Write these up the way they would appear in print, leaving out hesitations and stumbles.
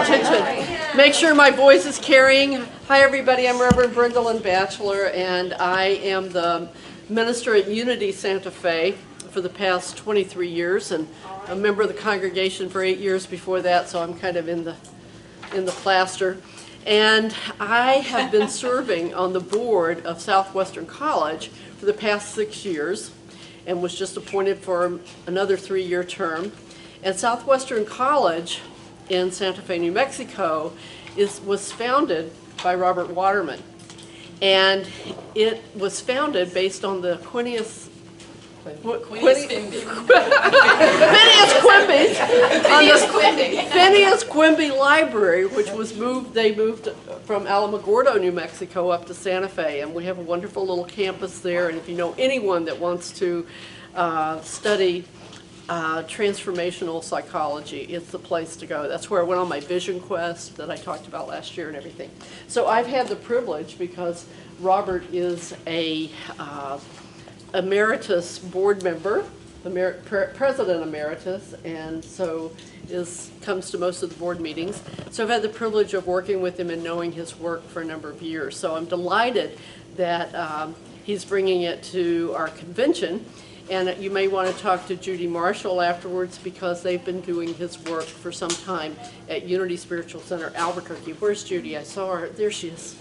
attention. Make sure my voice is carrying. Hi everybody, I'm Reverend Brendalyn Batchelor, and I am the minister at Unity Santa Fe for the past 23 years, and a member of the congregation for 8 years before that, so I'm kind of in the plaster. And I have been serving on the board of Southwestern College for the past 6 years, and was just appointed for another 3-year term. And Southwestern College in Santa Fe, New Mexico was founded by Robert Waterman. And it was founded based on the Phineas Quimby Library, which was they moved from Alamogordo, New Mexico up to Santa Fe, and we have a wonderful little campus there. And if you know anyone that wants to study transformational psychology, it's the place to go. That's where I went on my vision quest that I talked about last year and everything. So I've had the privilege, because Robert is a emeritus board member, president emeritus, and so comes to most of the board meetings. So I've had the privilege of working with him and knowing his work for a number of years. So I'm delighted that he's bringing it to our convention. And you may want to talk to Judy Marshall afterwards, because they've been doing his work for some time at Unity Spiritual Center, Albuquerque. Where's Judy? I saw her. There she is.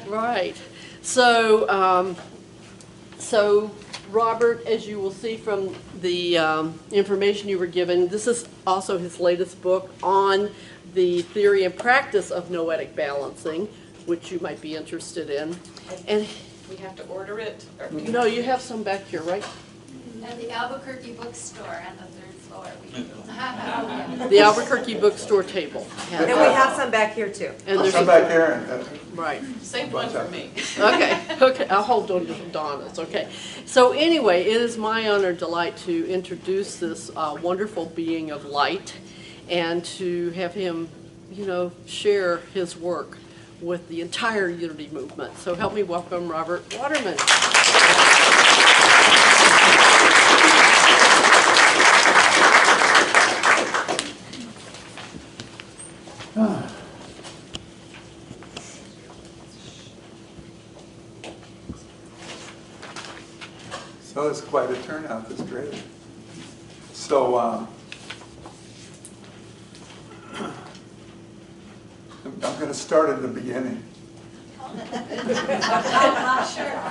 Right. So, Robert, as you will see from the information you were given, this is also his latest book on the theory and practice of Noetic Balancing, which you might be interested in. And we have to order it? No, you have some back here, right? At the Albuquerque bookstore on the 3rd floor. The Albuquerque bookstore table. And we have some back here too. And there's some back here. Right. Save one for me. Okay, I'll hold on to Donna's, okay. So anyway, it is my honor and delight to introduce this wonderful being of light, and to have him, share his work with the entire Unity movement. So help me welcome Robert Waterman. So it's quite a turnout this grade. So I'm going to start in the beginning. Sure.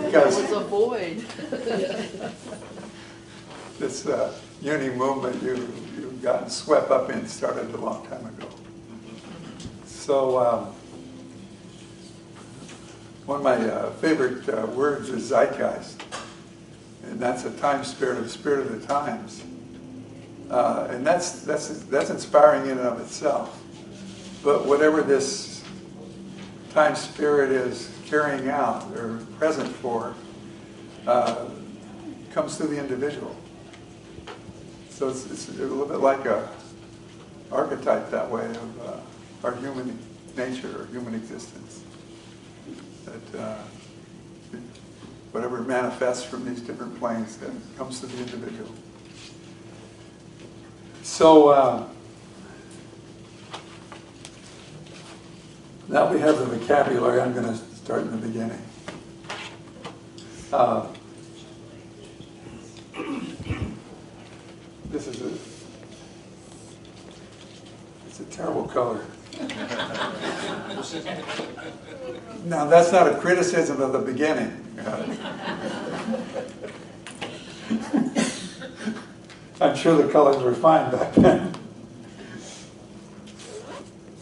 Because It was a void. this Uni movement you've gotten swept up in started a long time ago. So one of my favorite words is zeitgeist, and that's a time spirit of the times, and that's inspiring in and of itself. But whatever this time spirit is carrying out or present for, comes through the individual. So it's a little bit like a archetype that way of our human nature or human existence. That whatever manifests from these different planes, that comes to the individual. So now we have the vocabulary. I'm going to start in the beginning. This is it's a terrible color. Now, that's not a criticism of the beginning. I'm sure the colors were fine back then.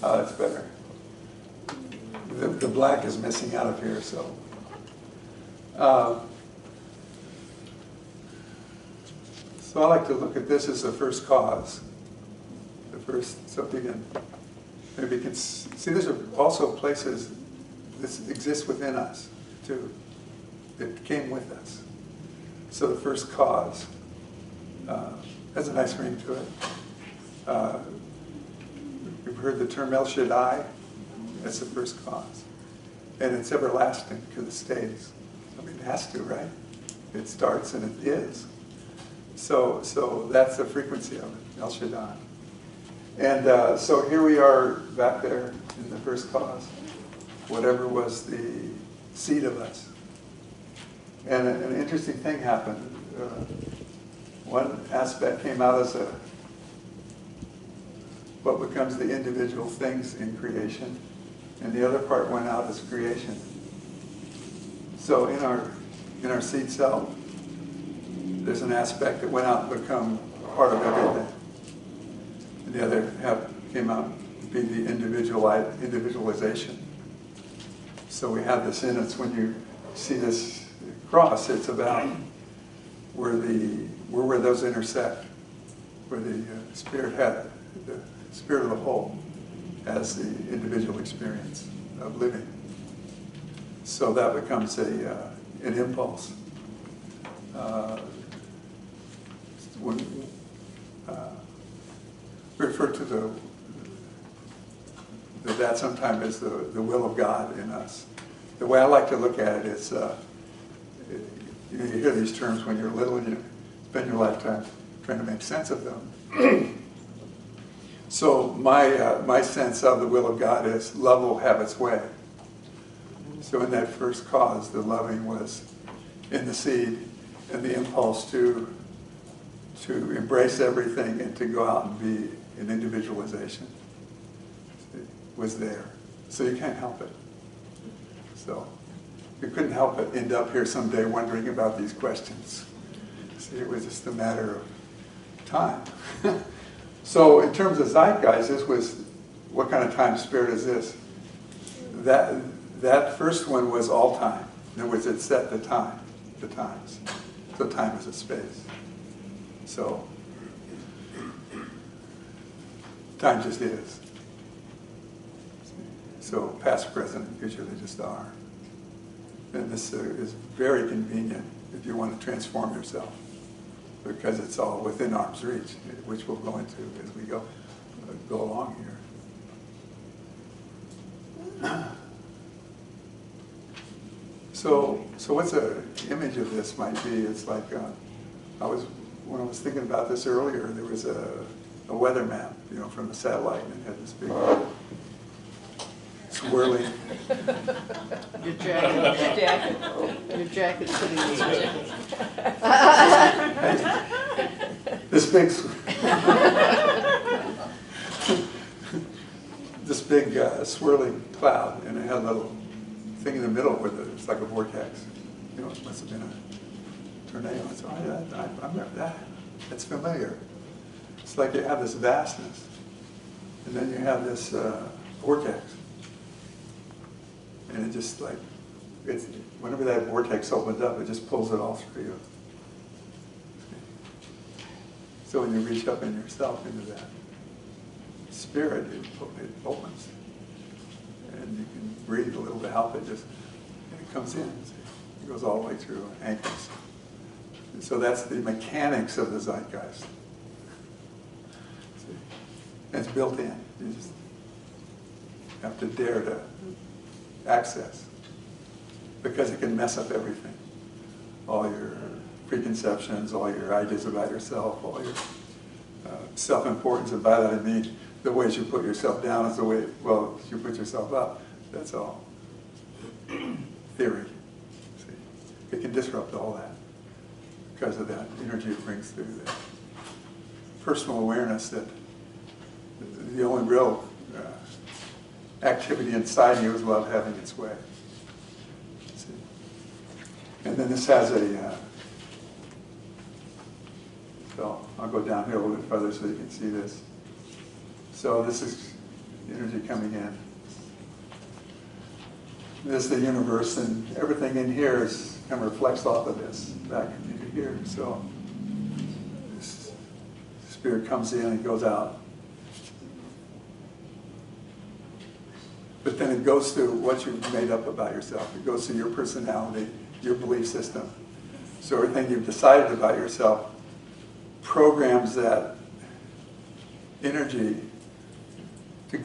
Oh, that's better. The black is missing out of here, so. So I like to look at this as the first cause. The first, something that maybe you can see, there's also places that exist within us, too, that came with us. So the first cause has a nice ring to it. You've heard the term El Shaddai? That's the first cause. And it's everlasting because it stays. I mean, it has to, right? It starts and it is. So that's the frequency of it, El Shaddai. And so here we are back there in the first cause, whatever was the seed of us. And an interesting thing happened. One aspect came out as what becomes the individual things in creation, and the other part went out as creation. So in our seed cell, there's an aspect that went out and become part of everything. And the other half came out to be the individualization. So we have this in us. When you see this cross, it's about where those intersect, where the spirit the spirit of the whole has the individual experience of living. So that becomes an impulse. When we refer to that sometimes as the will of God in us. The way I like to look at it is, you hear these terms when you're little and you spend your lifetime trying to make sense of them. So my sense of the will of God is love will have its way. So in that first cause, the loving was in the seed, and the impulse to embrace everything and to go out and be an individualization was there. So you can't help it. So you couldn't help but end up here someday wondering about these questions. See, it was just a matter of time. So in terms of zeitgeist, this was, what kind of time spirit is this? That first one was all time. In other words, it set the times. So time is a space. So time just is. So past, present, and future, they just are. And this is very convenient if you want to transform yourself, because it's all within arm's reach, which we'll go into as we go along here. So what's an image of this might be? It's like when I was thinking about this earlier, there was a weather map, from the satellite, and it had this big swirling. Your jacket's sitting in this big swirling cloud, and it had a little thing in the middle where it's like a vortex. It must have been a tornado. So I remember that. It's familiar. It's like you have this vastness, and then you have this vortex. And it just whenever that vortex opens up, it just pulls it all through you. So when you reach up in yourself into that spirit, it opens. And you can breathe a little to help it, and it comes in. It goes all the way through and anchors. And so that's the mechanics of the zeitgeist. See? And it's built in. You just have to dare to access, because it can mess up everything. All your preconceptions, all your ideas about yourself, all your self-importance, and by that I mean the ways you put yourself down is the way, you put yourself up. That's all theory. See? It can disrupt all that because of that energy it brings through, that personal awareness that the only real activity inside you is love having its way. See? And then this has so I'll go down here a little bit further so you can see this. So this is energy coming in. This is the universe, and everything in here kind of reflects off of this back into here. So this spirit comes in and goes out. But then it goes through what you've made up about yourself. It goes through your personality, your belief system. So everything you've decided about yourself programs that energy to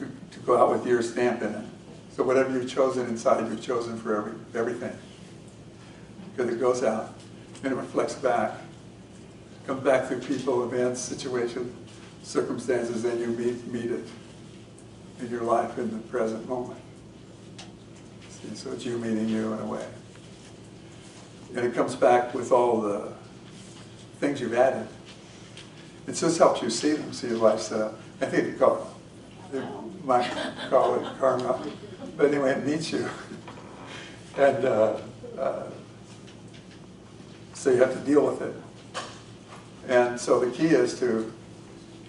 go out with your stamp in it. So whatever you've chosen inside, you've chosen for everything. Because it goes out and it reflects back. Comes back through people, events, situations, circumstances, then you meet it in your life in the present moment. See, so it's you meeting you in a way. And it comes back with all the things you've added. It just helps you see them, see your lifestyle. I think they might call it karma, but anyway, it meets you. And so you have to deal with it. And so the key is to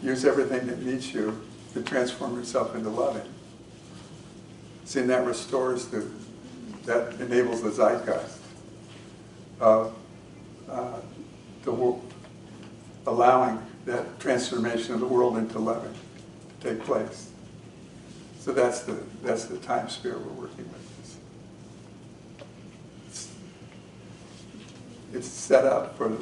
use everything that meets you to transform yourself into loving. See, and that restores that enables the zeitgeist of the world, allowing that transformation of the world into loving to take place. So that's the time sphere we're working with. It's set up for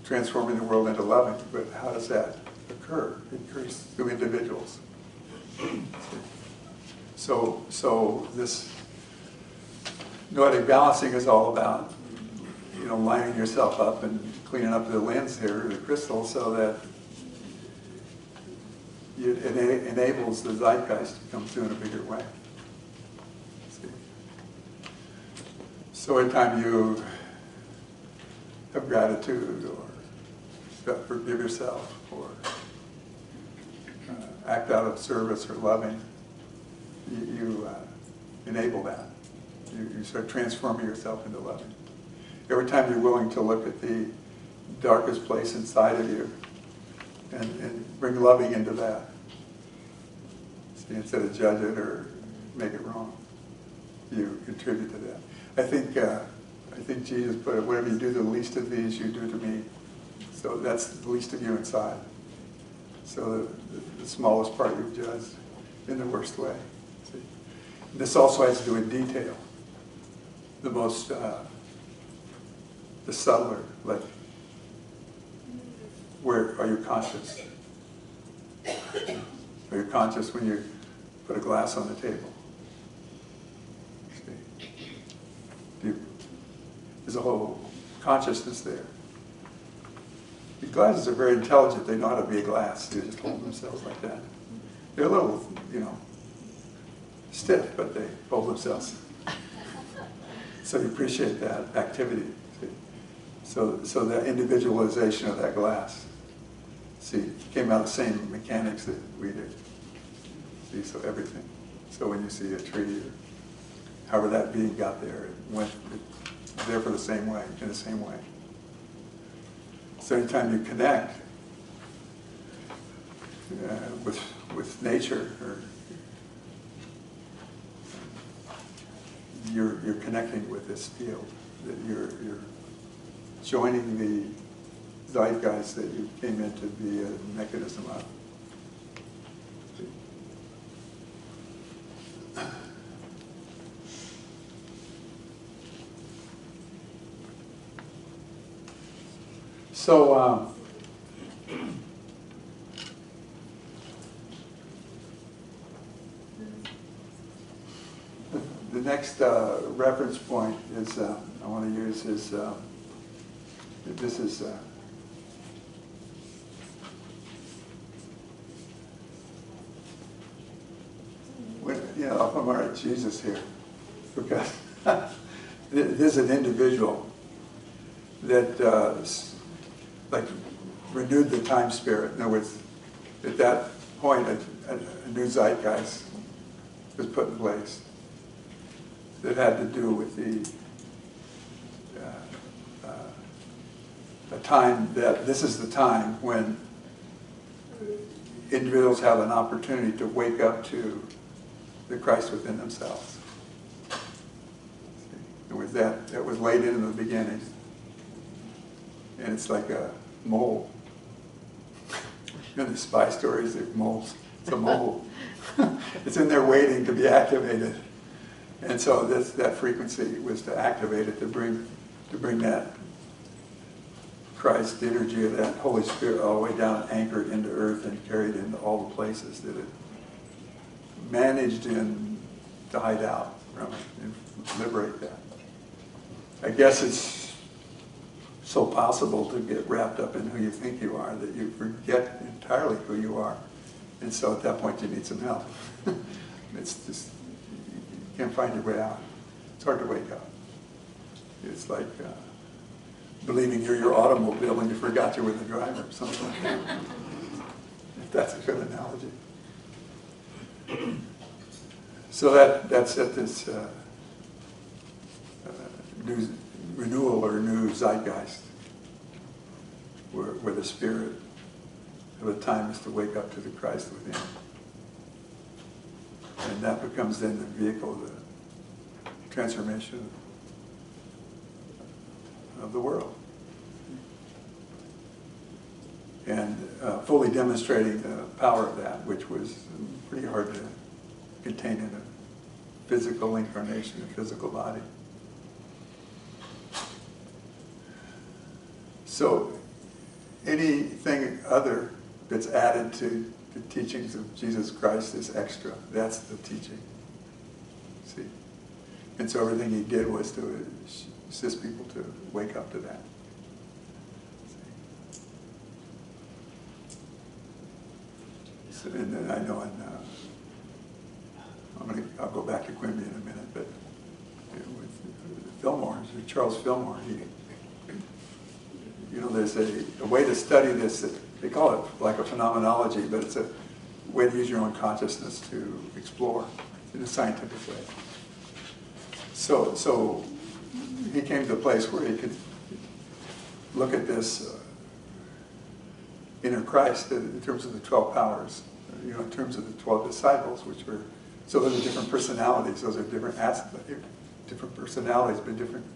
transforming the world into loving, but how does that occur? It occurs through individuals. So this Noetic Balancing is all about, lining yourself up and cleaning up the lens here, the crystal, so that it enables the zeitgeist to come through in a bigger way. See? So anytime you have gratitude or forgive yourself or act out of service or loving, you enable that. You start transforming yourself into loving. Every time you're willing to look at the darkest place inside of you and bring loving into that, see, instead of judge it or make it wrong, you contribute to that. I think Jesus put it, whatever you do to the least of these, you do to me. So that's the least of you inside. So the smallest part you've judged in the worst way. See? This also has to do with detail. The most, the subtler, like, where are you conscious? Are you conscious when you put a glass on the table? See? There's a whole consciousness there. The glasses are very intelligent. They know how to be a glass. They just hold themselves like that. They're a little, stiff, but they hold themselves. So you appreciate that activity. See? So the individualization of that glass, see, came out of the same mechanics that we did. See, so everything. So when you see a tree, or however that being got there, it's there for the same way, in the same way. So anytime you connect with nature, or you're connecting with this field, that you're joining the zeitgeist that you came in to be a mechanism of. So the next reference point is I want to use is this is I'm going to write Jesus here because there's an individual that like renewed the time spirit. In other words, at that point, a new zeitgeist was put in place that had to do with a time that this is the time when individuals have an opportunity to wake up to the Christ within themselves. It was that was laid in the beginning. And it's like a mole. In the spy stories, they're moles. It's a mole. It's in there waiting to be activated. And so that frequency was to activate it, to bring that Christ energy of that Holy Spirit all the way down, anchored into earth and carried into all the places that it managed to hide out from it and liberate that. I guess it's so possible to get wrapped up in who you think you are that you forget entirely who you are. And so at that point you need some help. It's just, you can't find your way out. It's hard to wake up. It's like believing you're your automobile and you forgot you were the driver, or something like that. If that's a good analogy. So that's at this new renewal or new zeitgeist, where the spirit of the time is to wake up to the Christ within. And that becomes then the vehicle of the transformation of the world. And fully demonstrating the power of that, which was pretty hard to contain in a physical incarnation, a physical body. So anything other that's added to the teachings of Jesus Christ is extra. That's the teaching. See? And so everything he did was to assist people to wake up to that. So, and then I know I'll go back to Quimby in a minute, but with Fillmore, Charles Fillmore, there's a way to study this. They call it like a phenomenology, but it's a way to use your own consciousness to explore in a scientific way. So he came to a place where he could look at this inner Christ in terms of the 12 powers, in terms of the 12 disciples, which were, so those are different personalities. Those are different personalities, but different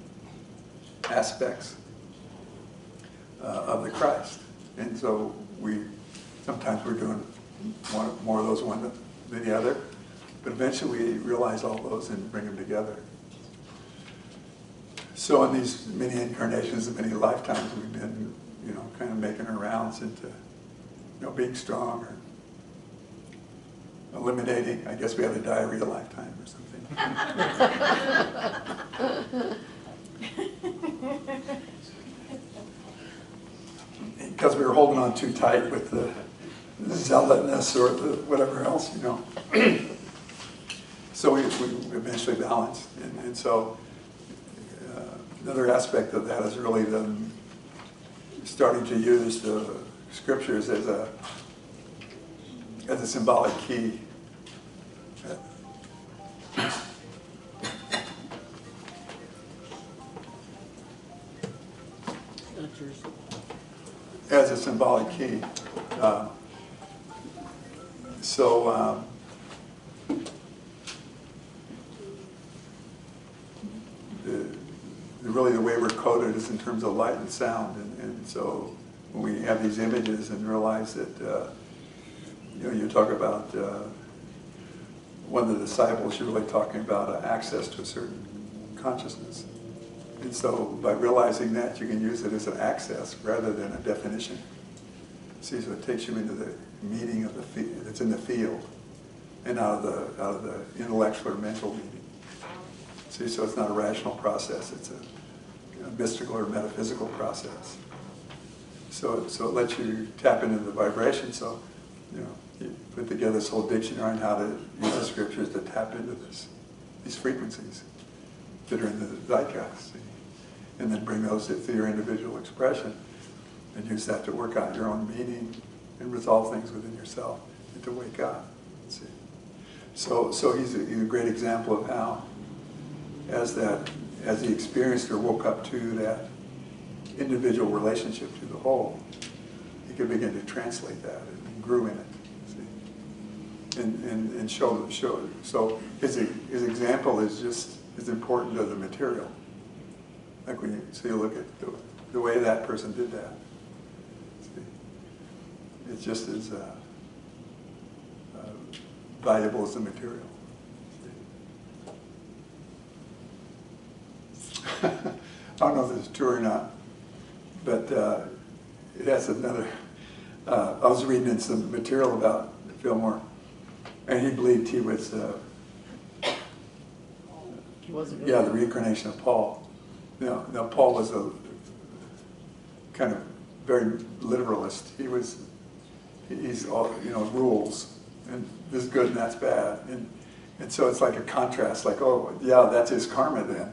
aspects of the Christ. And so sometimes we're doing more of those one than the other, but eventually we realize all those and bring them together. So in these many incarnations and many lifetimes, we've been, kind of making our rounds into, being strong or eliminating. I guess we had a diarrhea lifetime or something. Because we were holding on too tight with the zealotness or the whatever else, So we eventually balanced. And so another aspect of that is really them starting to use the scriptures as a symbolic key. As a symbolic key. Really the way we're coded is in terms of light and sound, and so when we have these images and realize that you talk about one of the disciples, you're really talking about access to a certain consciousness. And so by realizing that, you can use it as an access rather than a definition. See, so it takes you into the meaning of that's in the field and out of the intellectual or mental meaning. See, so it's not a rational process, it's a mystical or metaphysical process. So it lets you tap into the vibration. So, you put together this whole dictionary on how to use the scriptures to tap into these frequencies that are in the zeitgeist. See? And then bring those to your individual expression and use that to work out your own meaning and resolve things within yourself and to wake up. See? So he's a great example of how, as he experienced or woke up to that individual relationship to the whole, he could begin to translate that and grew in it. See? And show. So his example is just as important as the material. Like when you look at the way that person did that. See? It's just as valuable as the material. I don't know if this is true or not, but it has another. I was reading in some material about Fillmore, and he believed he was. He wasn't. Yeah, the reincarnation of Paul. Now Paul was kind of very literalist. He's all, rules, and this is good and that's bad. And so it's like a contrast, like, oh, yeah, that's his karma then.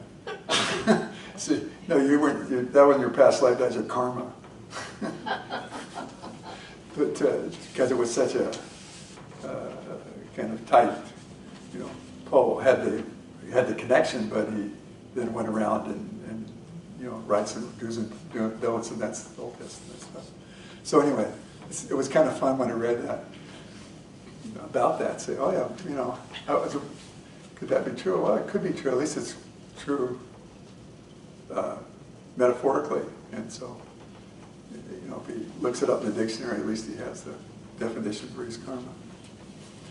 See, no, that wasn't your past life, that's your karma. But because it was such a kind of tight, Paul had the connection, but he then went around and writes and do's and don'ts, and that's the Old Testament stuff. So anyway, it was kind of fun when I read that, about that. Say, oh yeah, could that be true? Well, it could be true. At least it's true metaphorically. And so, if he looks it up in the dictionary, at least he has the definition for his karma.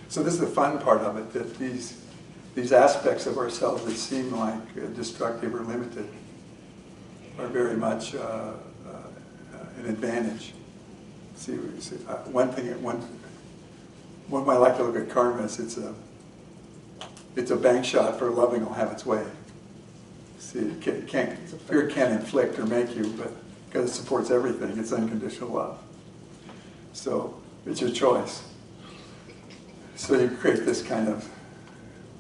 So this is the fun part of it, that these aspects of ourselves that seem like destructive or limited are very much an advantage. See, one way I like to look at karma is it's a bank shot for loving will have its way. See, fear can't inflict or make you, but because it supports everything, it's unconditional love. So it's your choice. So you create this kind of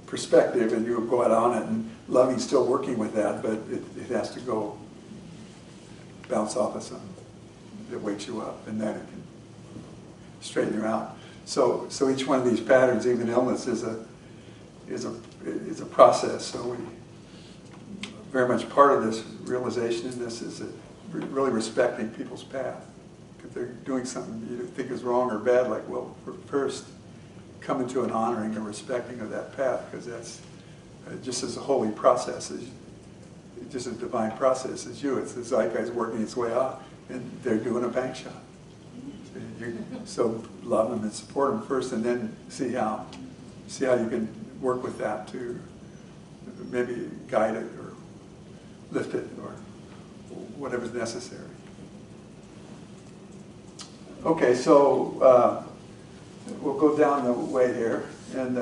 perspective, and you go out on it, and loving's still working with that, but it has to go bounce off of something that wakes you up, and then it can straighten you out. So each one of these patterns, even illness, is a process. So we very much part of this realization in this is that really respecting people's path. If they're doing something you think is wrong or bad, like, well, first come into an honoring and respecting of that path, because that's just as a holy process, just a divine process as you. It's the zeitgeist working its way out, and they're doing a bank shot. So love them and support them first, and then see how you can work with that to maybe guide it or lift it or whatever's necessary. Okay, so we'll go down the way here, and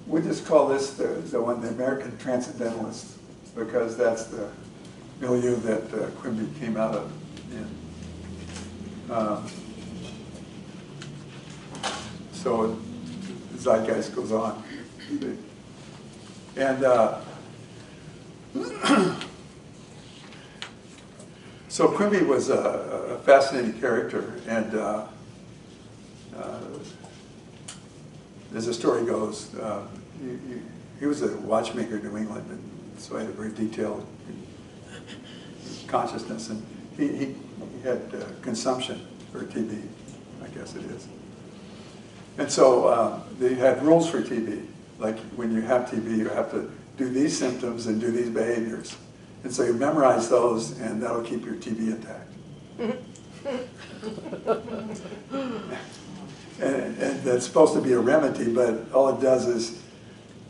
we just call this the American Transcendentalist, because that's the milieu that Quimby came out of. So the zeitgeist goes on. And so Quimby was a fascinating character, and as the story goes, he was a watchmaker in New England, and so he had a very detailed consciousness, and he had consumption, or TB, I guess it is. And so they had rules for TB. Like when you have TB, you have to do these symptoms and do these behaviors. And so you memorize those, and that'll keep your TB intact. and that's supposed to be a remedy, but all it does is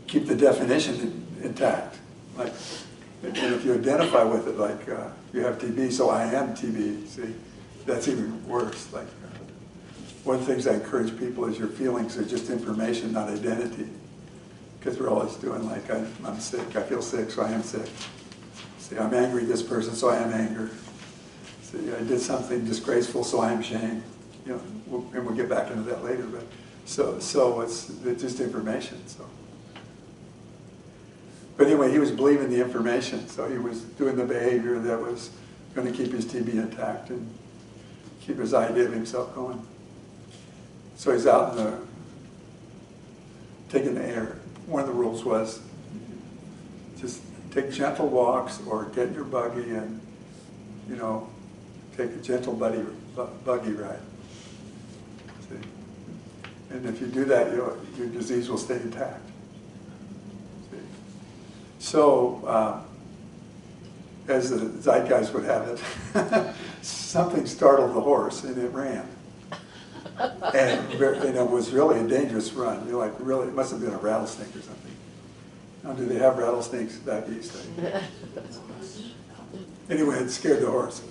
keep the definition intact. Like, and if you identify with it, like you have TB, so I am TB. See, that's even worse. Like one of the things I encourage people is your feelings are just information, not identity. Because we're always doing like, I'm sick, I feel sick, so I am sick. See, I'm angry at this person, so I am anger. See, I did something disgraceful, so I am shame. And we'll get back into that later. But so it's just information. So, but anyway, he was believing the information, so he was doing the behavior that was going to keep his TB intact and keep his idea of himself going. So he's out in taking the air. One of the rules was just take gentle walks or get in your buggy and, take a gentle buggy ride. See? And if you do that, your disease will stay intact. See? So, as the zeitgeist would have it, something startled the horse and it ran. And it was really a dangerous run. Really, it must have been a rattlesnake or something. Now, do they have rattlesnakes back east? Anyway, it scared the horse.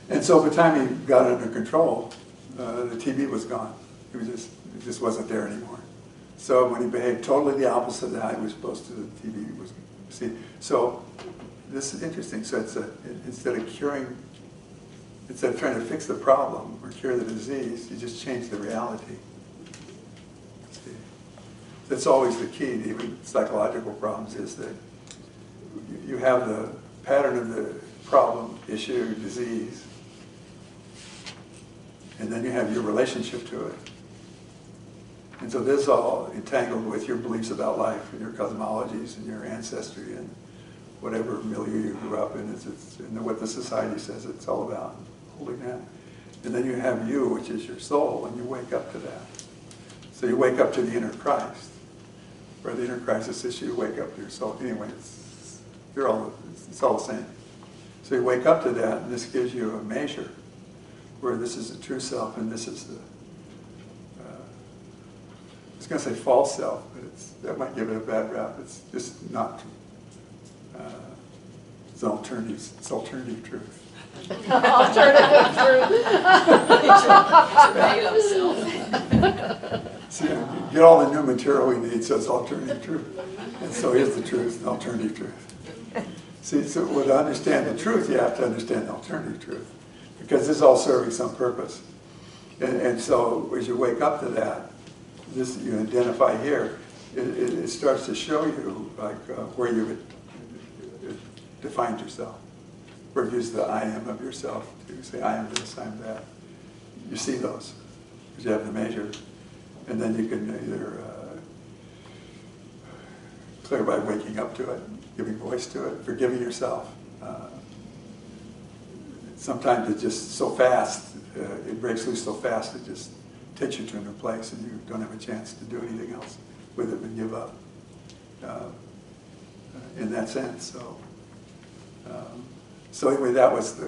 And so by the time he got it under control, the TB was gone. It just wasn't there anymore. So when he behaved totally the opposite of how he was supposed to, the TB was, see. So this is interesting. So instead of trying to fix the problem or cure the disease, you just change the reality. See? That's always the key to even psychological problems, is that you have the pattern of the problem, issue, disease, and then you have your relationship to it. And so this is all entangled with your beliefs about life and your cosmologies and your ancestry and whatever milieu you grew up in. It's and what the society says it's all about, holding that. And then you have you, which is your soul, and you wake up to that. So you wake up to the inner Christ. Where the inner crisis issue, you wake up to your soul. Anyway, it's all the same. So you wake up to that, and this gives you a measure where this is the true self and this is the, I was going to say false self, but that might give it a bad rap. It's just not, it's alternative truth. Alternative truth. Made-up self. See, you get all the new material we need, so it's alternative truth. And so here's the truth, the alternative truth. See, so to understand the truth, you have to understand the alternative truth, because this is all serving some purpose. And so as you wake up to that, this you identify here, it starts to show you like where you defined yourself. Where you use the I am of yourself to say I am this, I am that. You see those, because you have the measure. And then you can either clear by waking up to it, giving voice to it, forgiving yourself. Sometimes it's just so fast, it breaks loose so fast, it just takes you to a new place and you don't have a chance to do anything else with it and give up in that sense. So anyway, that was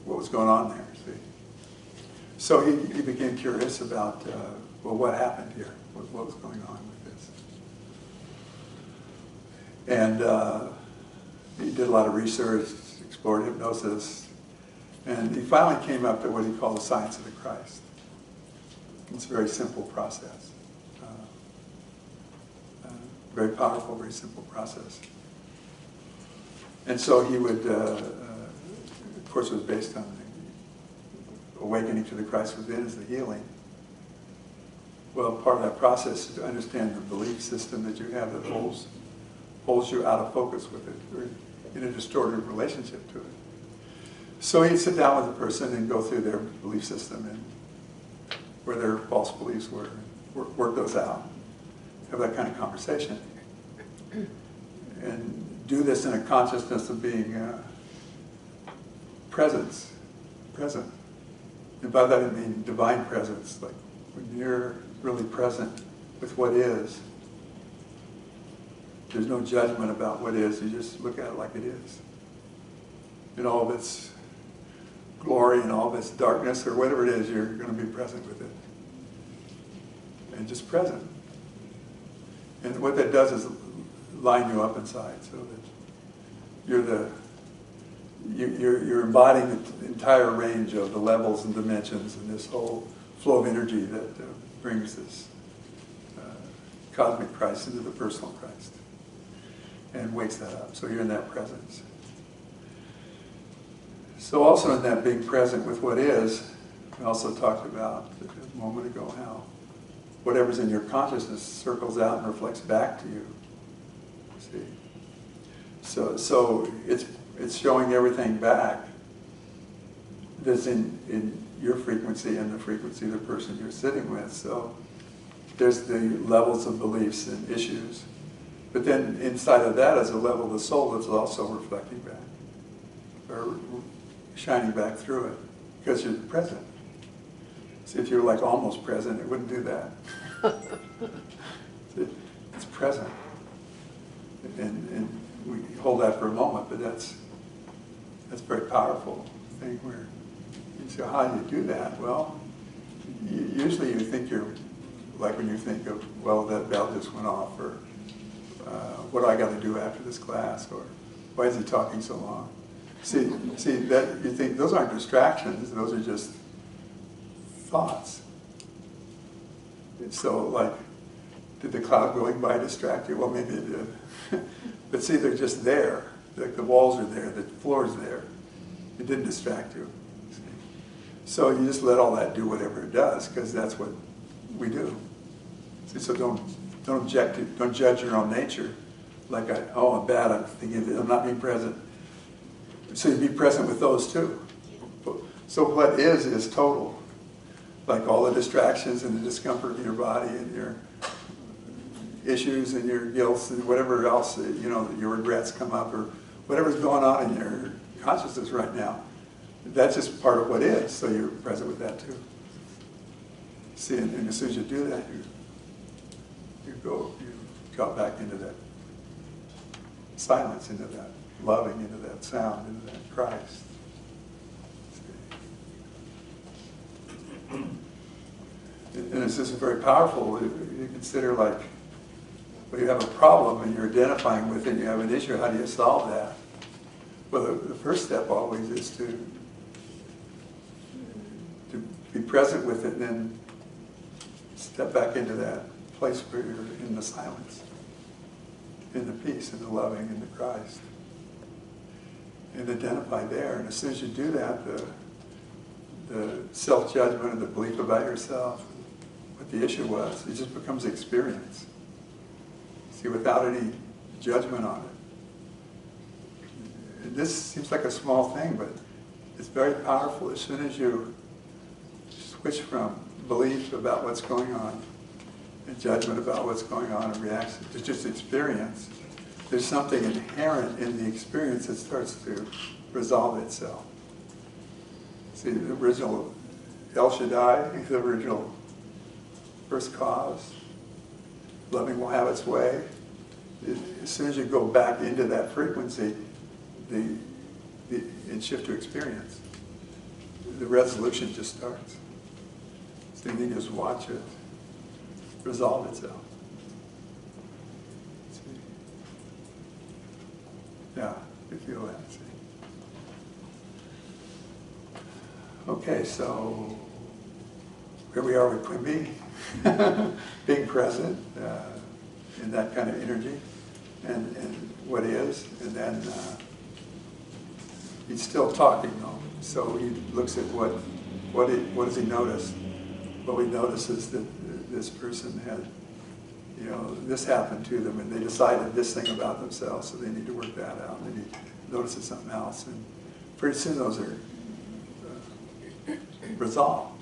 what was going on there, see. So he became curious about, well, what happened here? What was going on with this? And he did a lot of research, explored hypnosis, and he finally came up to what he called the science of the Christ. It's a very simple process. Very powerful, very simple process. And so he would, of course it was based on the awakening to the Christ within is the healing. Well, part of that process is to understand the belief system that you have that holds you out of focus with it, or in a distorted relationship to it. So he'd sit down with a person and go through their belief system and where their false beliefs were, work those out, have that kind of conversation. And do this in a consciousness of being present. And by that I mean divine presence, like when you're really present with what is. There's no judgment about what is, you just look at it like it is. In all of its glory and all of its darkness or whatever it is, you're going to be present with it. And just present. And what that does is line you up inside so that you're embodying the entire range of the levels and dimensions and this whole flow of energy that brings this cosmic Christ into the personal Christ and wakes that up. So you're in that presence. So also in that being present with what is, we also talked about a moment ago how whatever's in your consciousness circles out and reflects back to you. See? So it's showing everything back that's in your frequency and the frequency of the person you're sitting with. So there's the levels of beliefs and issues. But then inside of that is a level of the soul that's also reflecting back, or shining back through it, because you're present. See, if you're like almost present, it wouldn't do that. It's present. And we hold that for a moment, but that's a very powerful thing where you say, how do you do that? Well, usually you think you're, like when you think of, well, that bell just went off, or what do I got to do after this class, or why is he talking so long? See that you think those aren't distractions; those are just thoughts. And so, like, did the cloud going by distract you? Well, maybe it did. But see, they're just there. the walls are there, the floor's there. It didn't distract you. See? So you just let all that do whatever it does, because that's what we do. See, so don't object, don't judge your own nature. Like, I'm bad, I'm thinking I'm not being present. So you be present with those too. So what is total. Like all the distractions and the discomfort of your body and your issues and your guilt and whatever else, your regrets come up or whatever's going on in your consciousness right now. That's just part of what is, so you're present with that too. See, and as soon as you do that, you go back into that silence, into that loving, into that sound, into that Christ. And it's just very powerful. You consider, like, when you have a problem and you're identifying with it and you have an issue, how do you solve that? Well, the first step always is to be present with it and then step back into that place where you're in the silence, in the peace, in the loving, in the Christ. And identify there. And as soon as you do that, the self-judgment and the belief about yourself, what the issue was, it just becomes experience. See, without any judgment on it. And this seems like a small thing, but it's very powerful. As soon as you switch from belief about what's going on and judgment about what's going on and reaction to just experience, there's something inherent in the experience that starts to resolve itself. See, the original El Shaddai, the original first cause, loving will have its way. As soon as you go back into that frequency and shift to experience, the resolution just starts. So you just watch it resolve itself. See? Yeah, you feel that. See? Okay, so here we are with Quimby, being present in that kind of energy and what is, and then he's still talking though, so he looks at what does he notice? What we notice is that this person had, this happened to them and they decided this thing about themselves, so they need to work that out. Maybe notices something else, and pretty soon those are resolved.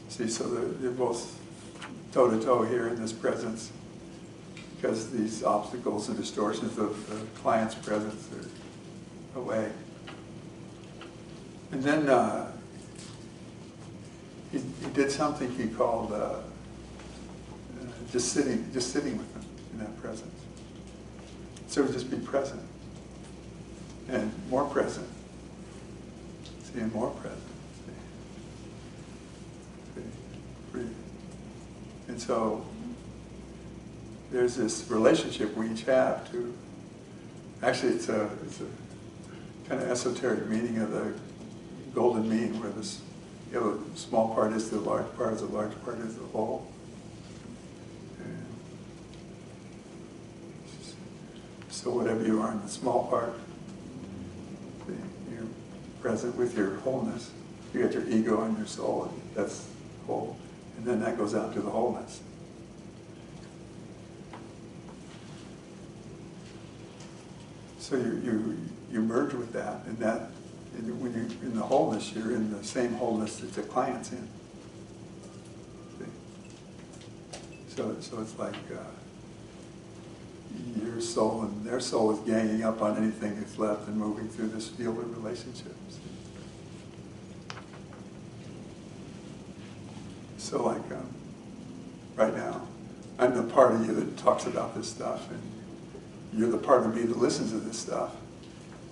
See, so they're both toe-to-toe here in this presence because these obstacles and distortions of the client's presence are away. And then he did something he called just sitting with them in that presence. So just be present and more present. See, and more present. And so there's this relationship we each have to, actually it's a kind of esoteric meaning of the golden mean, where this, a small part is the large part, as a large part is the whole. And so whatever you are in the small part, you're present with your wholeness. You got your ego and your soul, and that's whole. And then that goes out to the wholeness. So you merge with that, and when you're in the wholeness, you're in the same wholeness that the client's in. See? So it's like your soul and their soul is ganging up on anything that's left and moving through this field of relationships. So like right now, I'm the part of you that talks about this stuff, and you're the part of me that listens to this stuff,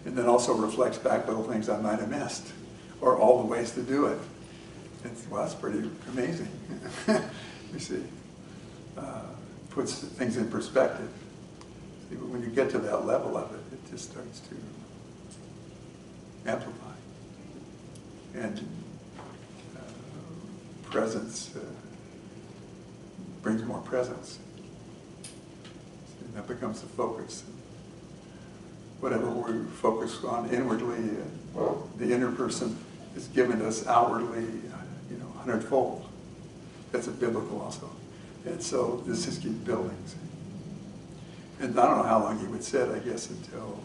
and then also reflects back little things I might have missed, or all the ways to do it. Well, that's pretty amazing. You see, puts things in perspective. See, when you get to that level of it, it just starts to amplify. And presence brings more presence. And that becomes the focus. whatever we focus on inwardly, the inner person is given us outwardly, 100-fold. That's a biblical also. And so this just keeps building. See? And I don't know how long he would sit, I guess, until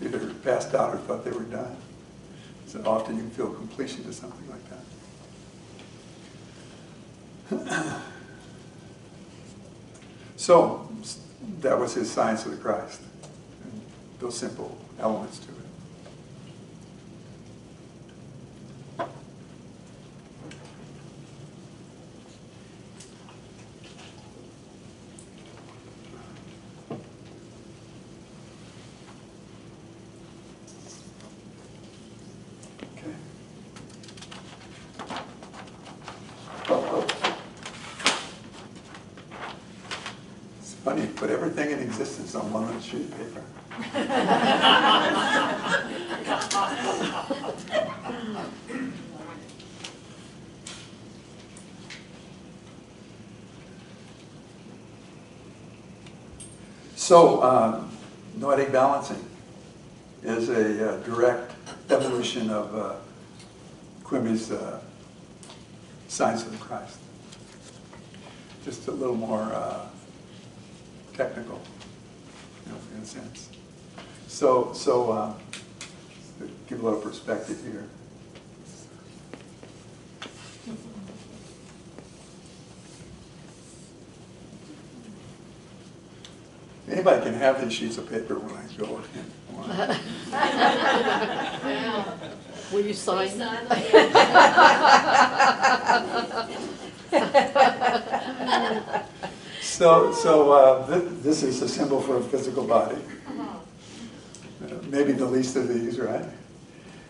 either passed out or thought they were done. So often you can feel completion to something like that. So that was his science of the Christ. And those simple elements to it. Funny, put everything in existence on one little sheet of paper. So, Noetic Balancing is a direct evolution of Quimby's Science of the Christ. Just a little more technical, in a sense. So give a little perspective here. Anybody can have these sheets of paper when I go in. Will you sign? This is a symbol for a physical body. Maybe the least of these, right?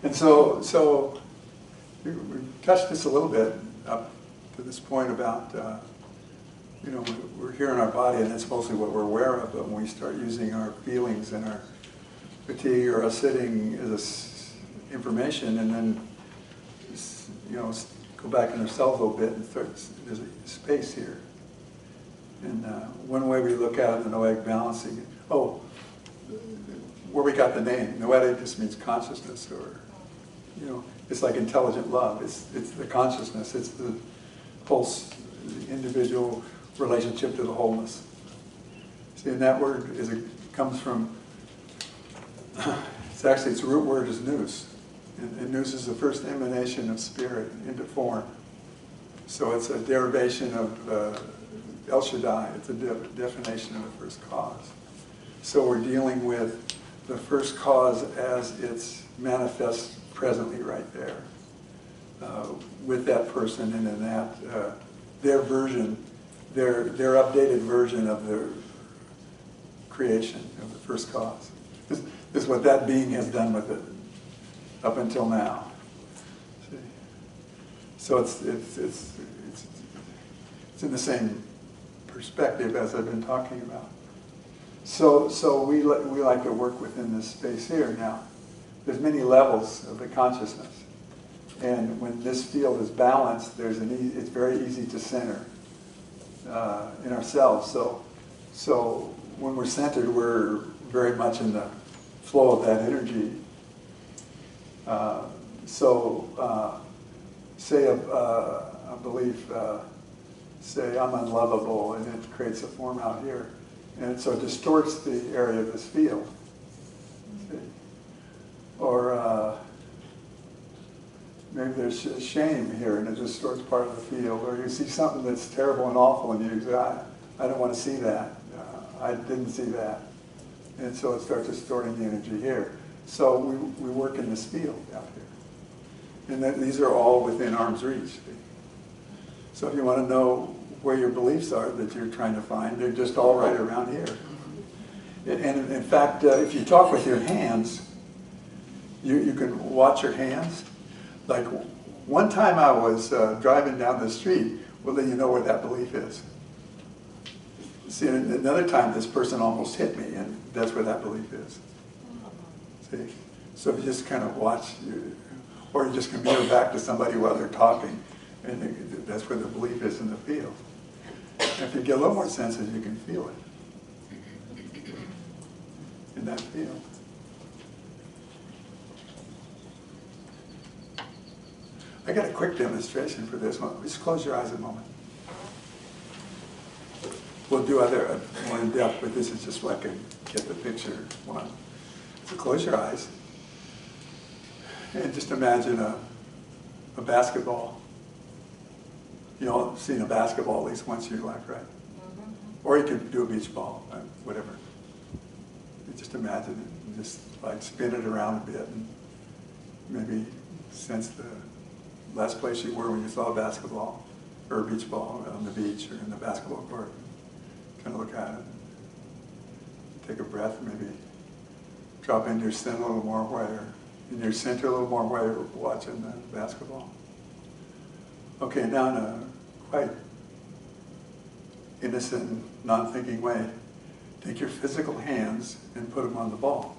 And so we touched this a little bit up to this point about, we're here in our body and that's mostly what we're aware of, but when we start using our feelings and our fatigue or us sitting as information and then, go back in ourselves a little bit and there's a space here. And one way we look at it in Noetic Balancing, where we got the name, Noetic just means consciousness, or, it's like intelligent love. It's the consciousness. It's the whole individual relationship to the wholeness. See, and that word comes from, its root word is nous. And nous is the first emanation of spirit into form. So it's a derivation of El Shaddai. It's a definition of the first cause. So we're dealing with the first cause as it's manifest presently right there with that person and in that their version, their updated version of their creation of the first cause. This is what that being has done with it up until now. See? So it's in the same perspective as I've been talking about. So we like to work within this space here now. There's many levels of the consciousness, and when this field is balanced, it's very easy to center in ourselves. So when we're centered, we're very much in the flow of that energy. Say a belief, say I'm unlovable, and it creates a form out here. And so it distorts the area of this field. See? Or maybe there's shame here, and it distorts part of the field. Or you see something that's terrible and awful, and you say, I don't want to see that. I didn't see that. And so it starts distorting the energy here. So we work in this field out here. And these are all within arm's reach. So if you want to know where your beliefs are that you're trying to find, they're just all right around here. And in fact, if you talk with your hands, you can watch your hands. Like one time I was driving down the street, well then you know where that belief is. See, and another time this person almost hit me, and that's where that belief is. See? So if you just kind of watch, or you just can mirror back to somebody while they're talking, and that's where the belief is in the field. And if you get a little more senses, you can feel it. in that field. I got a quick demonstration for this one. Just close your eyes a moment. We'll do other more in depth, but this is just so I can get the picture one. So close your eyes and just imagine a basketball. You know, seen a basketball at least once in your life, right? Or you can do a beach ball, whatever. And just imagine it and just like spin it around a bit and maybe sense the last place you were when you saw a basketball or a beach ball on the beach or in the basketball court. Kind of look at it. Take a breath, maybe drop into your center a little more while you're in your center a little more while you're watching the basketball. Okay, now in a quite innocent, non-thinking way, take your physical hands and put them on the ball.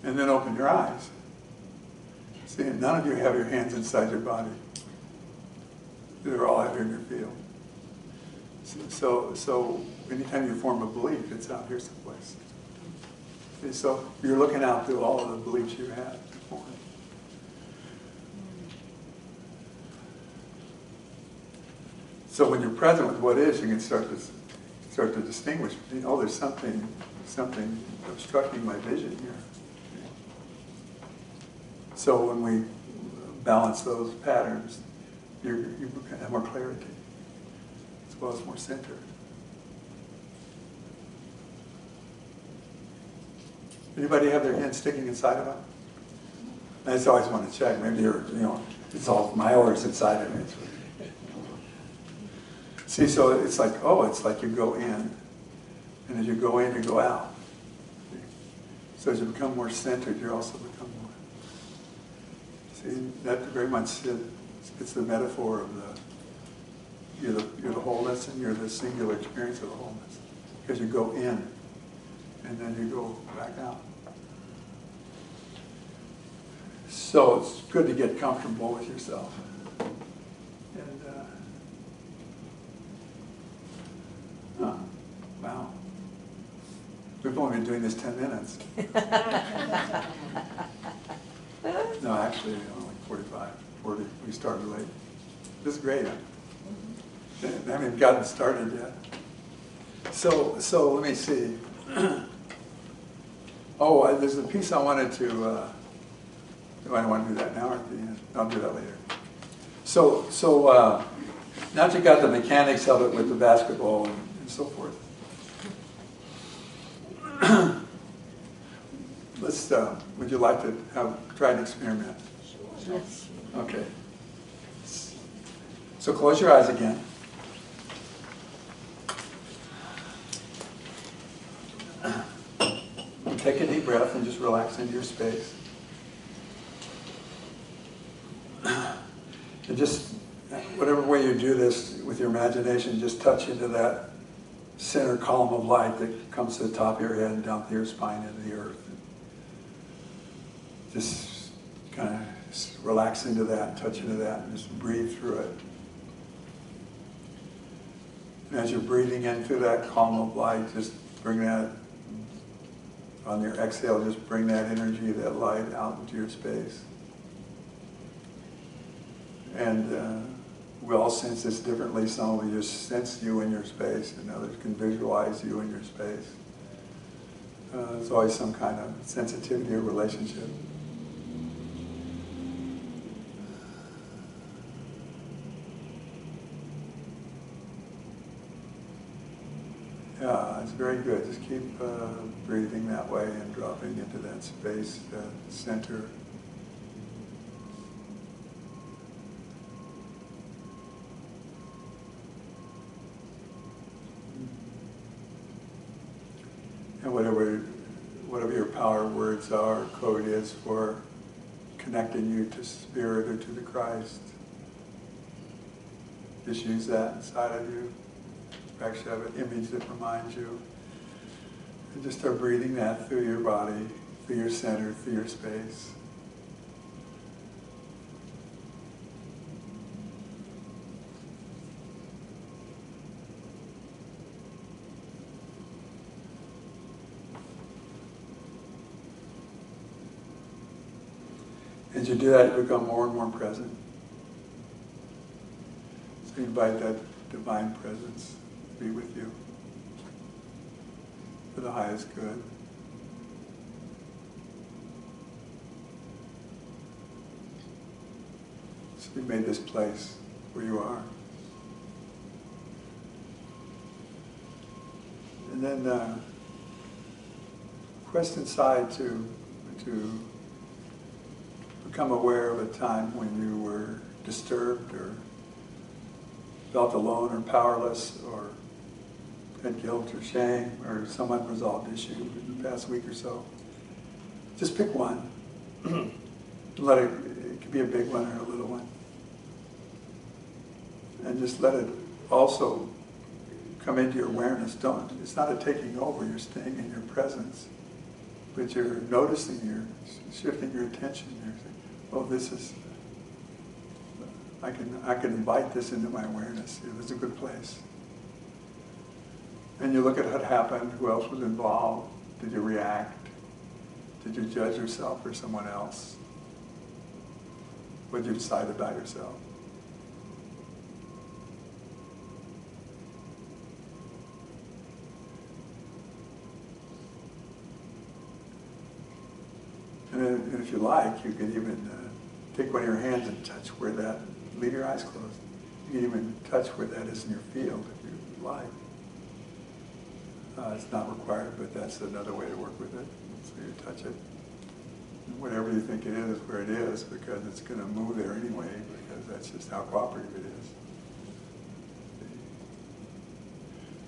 And then open your eyes. See, none of you have your hands inside your body. They're all out here in your field. So anytime you form a belief, it's out here someplace. Okay, so you're looking out through all of the beliefs you had before. So when you're present with what is, you can start to distinguish. You know, there's something obstructing my vision here. So when we balance those patterns, you have more clarity, as well as more center. Anybody have their hand sticking inside of them? I just always want to check. Maybe it's all my orders inside of me. See, so it's like, it's like you go in, and as you go in, you go out. So as you become more centered, you also become more. See, that very much it's the metaphor of you're the wholeness, and you're the singular experience of the wholeness. Because you go in, and then you go back out. So it's good to get comfortable with yourself. And, wow. We've only been doing this 10 minutes. No, actually, like 45, 40. We started late. This is great. I haven't gotten started yet. So let me see. There's a piece I wanted to. Do I want to do that now or at the end? I'll do that later. So now that you got the mechanics of it with the basketball and so forth. Would you like to try an experiment? Yes. Okay. So close your eyes again. Take a deep breath and just relax into your space. And just, whatever way you do this with your imagination, just touch into that center column of light that comes to the top of your head and down through your spine into the earth. Just kind of relax into that, touch into that, and just breathe through it. And as you're breathing in through that column of light, just bring that, on your exhale, just bring that energy, that light out into your space. And we all sense this differently. Some of you just sense you in your space, and others can visualize you in your space. There's always some kind of sensitivity or relationship. Yeah, it's very good. Just keep breathing that way and dropping into that space, that center. And whatever your power words are, code is for connecting you to Spirit or to the Christ, just use that inside of you. Actually have an image that reminds you. And just start breathing that through your body, through your center, through your space. As you do that, you become more and more present. So you invite that divine presence to be with you for the highest good. So you made this place where you are. And then quest inside to become aware of a time when you were disturbed or felt alone or powerless or had guilt or shame or some unresolved issue in the past week or so. Just pick one. Let it could be a big one or a little one. And just let it also come into your awareness. It's not a taking over, you're staying in your presence. But you're noticing, you're shifting your attention. You're saying, oh, this is, I can invite this into my awareness. It was a good place. And you look at what happened, who else was involved, did you react? Did you judge yourself or someone else? What did you decide about yourself? And if you like, you can even take one of your hands and touch where that, leave your eyes closed. You can even touch where that is in your field if you like. It's not required, but that's another way to work with it. So you touch it. And whatever you think it is where it is, because it's going to move there anyway, because that's just how cooperative it is.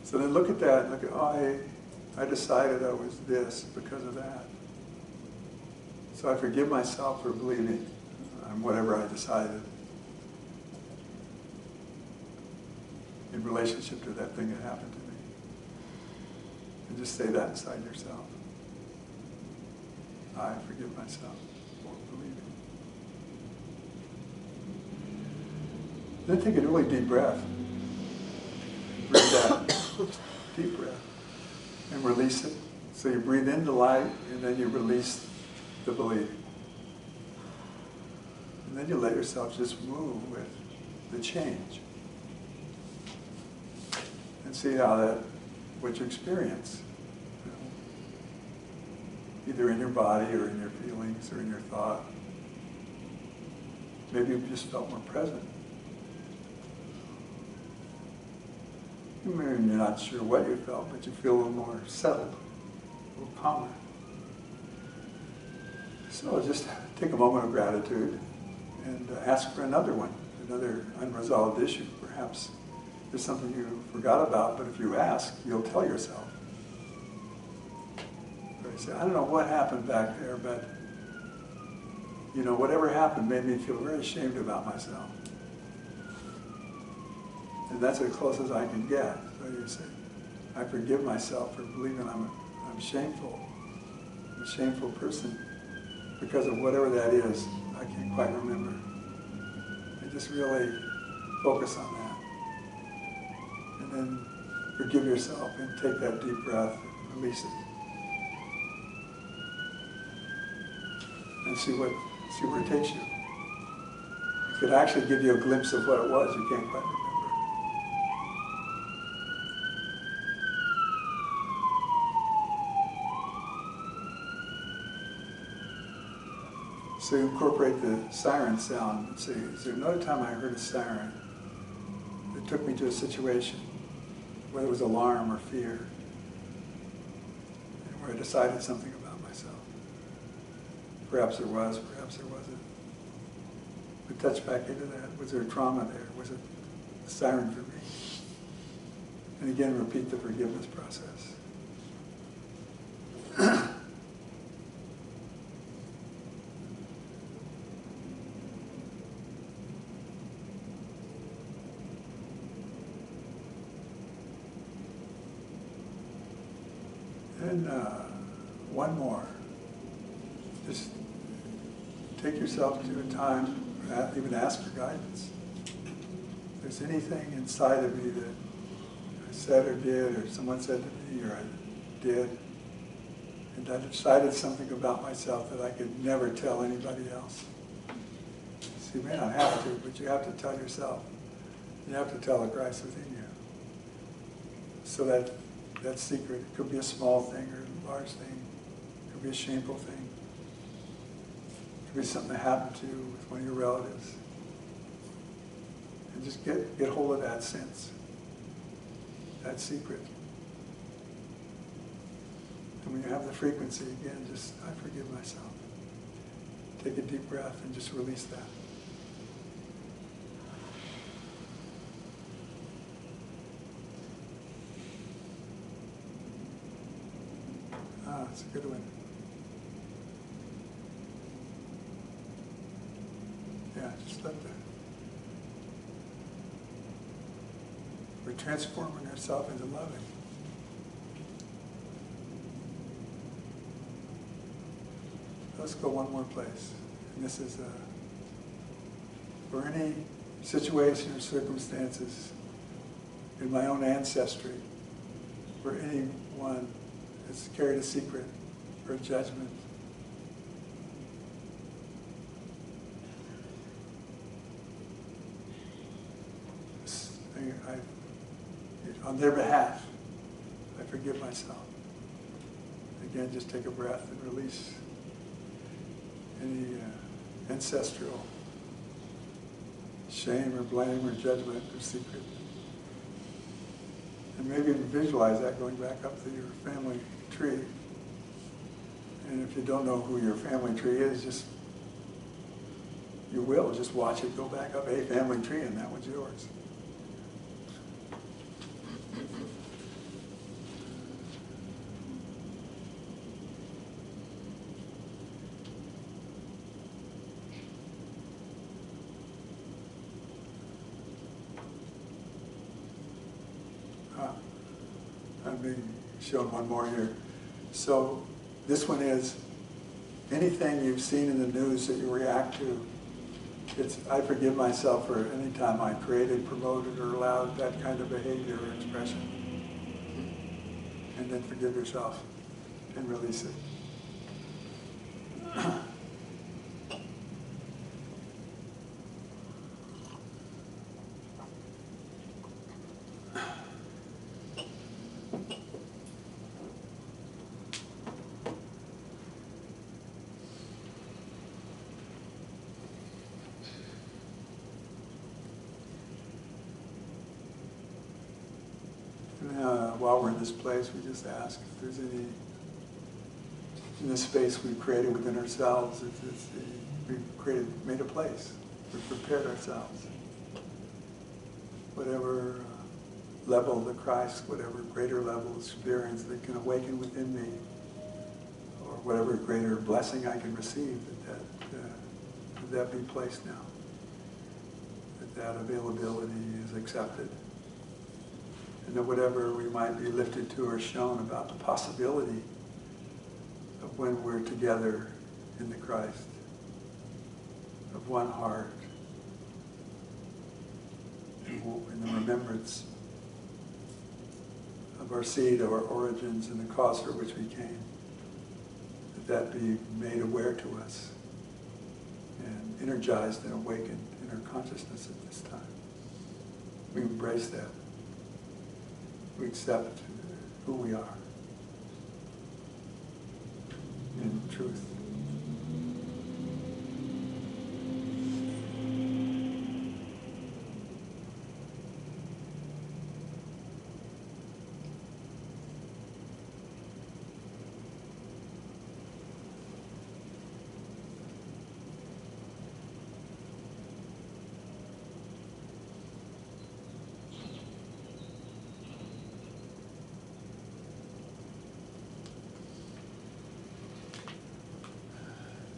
So then look at that and look at, oh, I decided I was this because of that. So I forgive myself for believing I'm whatever I decided in relationship to that thing that happened to me. And just say that inside yourself. I forgive myself for believing. Then take a really deep breath. Breathe that. Deep breath. And release it. So you breathe in the light and then you release the belief. And then you let yourself just move with the change. And see how that, what you experience, either in your body or in your feelings or in your thought. Maybe you just felt more present. Maybe you're not sure what you felt, but you feel a little more settled, a little calmer. So just take a moment of gratitude and ask for another one, another unresolved issue. Perhaps there's something you forgot about, but if you ask, you'll tell yourself. Or you say, I don't know what happened back there, but you know, whatever happened made me feel very ashamed about myself. And that's as close as I can get. So you say, I forgive myself for believing I'm shameful. I'm a shameful person. Because of whatever that is, I can't quite remember. And just really focus on that. And then forgive yourself and take that deep breath and release it. And see where it takes you. It could actually give you a glimpse of what it was you can't quite remember. So you incorporate the siren sound and say, is there another time I heard a siren that took me to a situation where there was alarm or fear, and where I decided something about myself? Perhaps there was, perhaps there wasn't. But touch back into that. Was there trauma there? Was it a siren for me? And again, repeat the forgiveness process. And one more. Just take yourself to a time, even ask for guidance. If there's anything inside of me that I said or did, or someone said to me, or I did, and I decided something about myself that I could never tell anybody else. So you may not have to, but you have to tell yourself. You have to tell the Christ within you. So that secret, it could be a small thing or a large thing. It could be a shameful thing. It could be something that happened to you with one of your relatives. And just get hold of that sense, that secret. And when you have the frequency again, just, I forgive myself. Take a deep breath and just release that. It's a good one. Yeah, just let the... We're transforming ourselves into loving. Let's go one more place. And this is for any situation or circumstances in my own ancestry, for anyone that's carried a secret or a judgment. On their behalf, I forgive myself. Again, just take a breath and release any ancestral shame or blame or judgment or secret. And maybe even visualize that going back up to your family tree. And if you don't know who your family tree is, just watch it go back up a family tree, and that one's yours. I'm being shown one more here. So this one is anything you've seen in the news that you react to. It's I forgive myself for any time I created, promoted, or allowed that kind of behavior or expression. And then forgive yourself and release it. While we're in this place, we just ask if there's any, in this space we've created within ourselves, we've made a place, we've prepared ourselves. Whatever level of the Christ, whatever greater level of experience that can awaken within me, or whatever greater blessing I can receive, that be placed now, that availability is accepted. And that whatever we might be lifted to or shown about the possibility of when we're together in the Christ, of one heart, in the remembrance of our seed, of our origins, and the cause for which we came, that be made aware to us and energized and awakened in our consciousness at this time. We embrace that. We accept who we are in truth.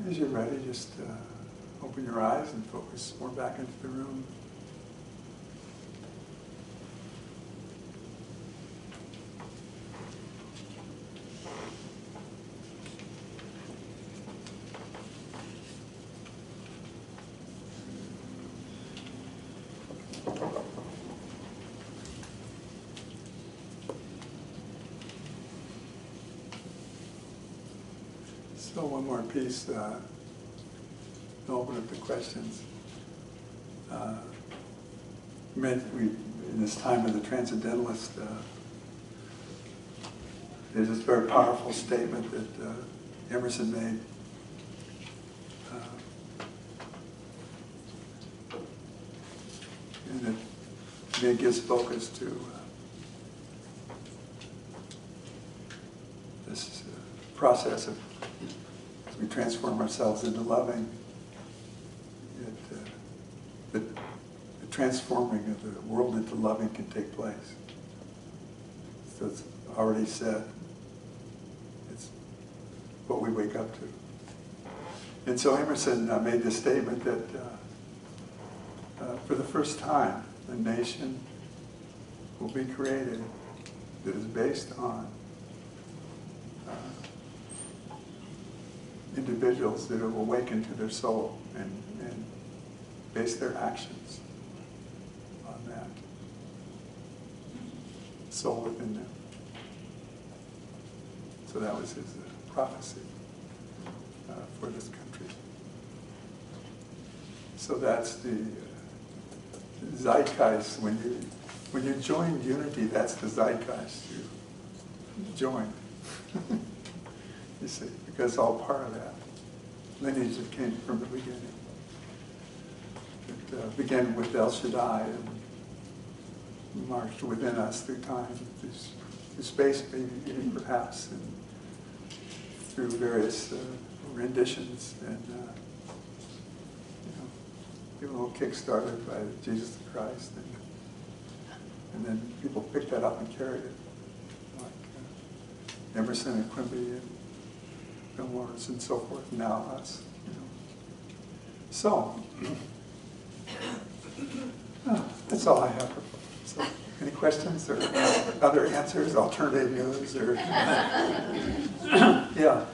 As you're ready, just open your eyes and focus more back into the room. So one more piece, open up the questions. in this time of the transcendentalist, there's this very powerful statement that Emerson made. And it gives focus to this process of, as we transform ourselves into loving, the transforming of the world into loving can take place. So it's already said. It's what we wake up to. And so Emerson made the statement that for the first time, a nation will be created that is based on individuals that have awakened to their soul and base their actions on that soul within them. So that was his prophecy for this country. So that's the zeitgeist. When you join unity, that's the zeitgeist. You join. You see, because it's all part of that lineage that came from the beginning. It began with El Shaddai and marched within us through time, through space, maybe even perhaps, and through various renditions, and give a little kick started by Jesus Christ, and then people picked that up and carried it, like Emerson and Quimby and Bill Morris and so forth, and now us. So, that's all I have. So, any questions or other answers, alternative news, or yeah.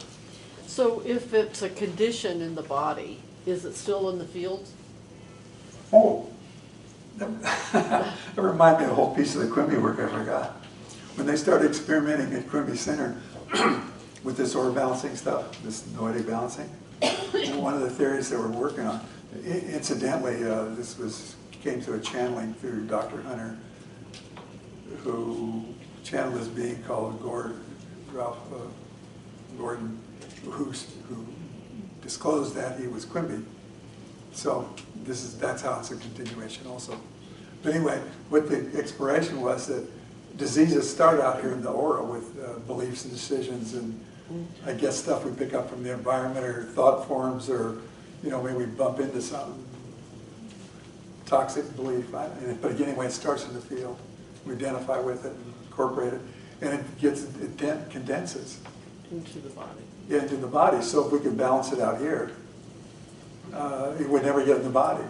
So if it's a condition in the body, is it still in the field? Oh, that reminds me of a whole piece of the Quimby work I forgot. When they started experimenting at Quimby Center with this order balancing stuff, this Noetic Balancing, one of the theories they were working on, incidentally, this came to a channeling through Dr. Hunter, who channeled this being called Ralph Gordon, who disclosed that he was Quimby. So that's how it's a continuation also. But anyway, what the exploration was that diseases start out here in the aura with beliefs and decisions and I guess stuff we pick up from the environment or thought forms, or maybe we bump into some toxic belief. But anyway, it starts in the field. We identify with it, and incorporate it, and it condenses Into the body. Yeah, into the body. So if we could balance it out here, it would never get in the body.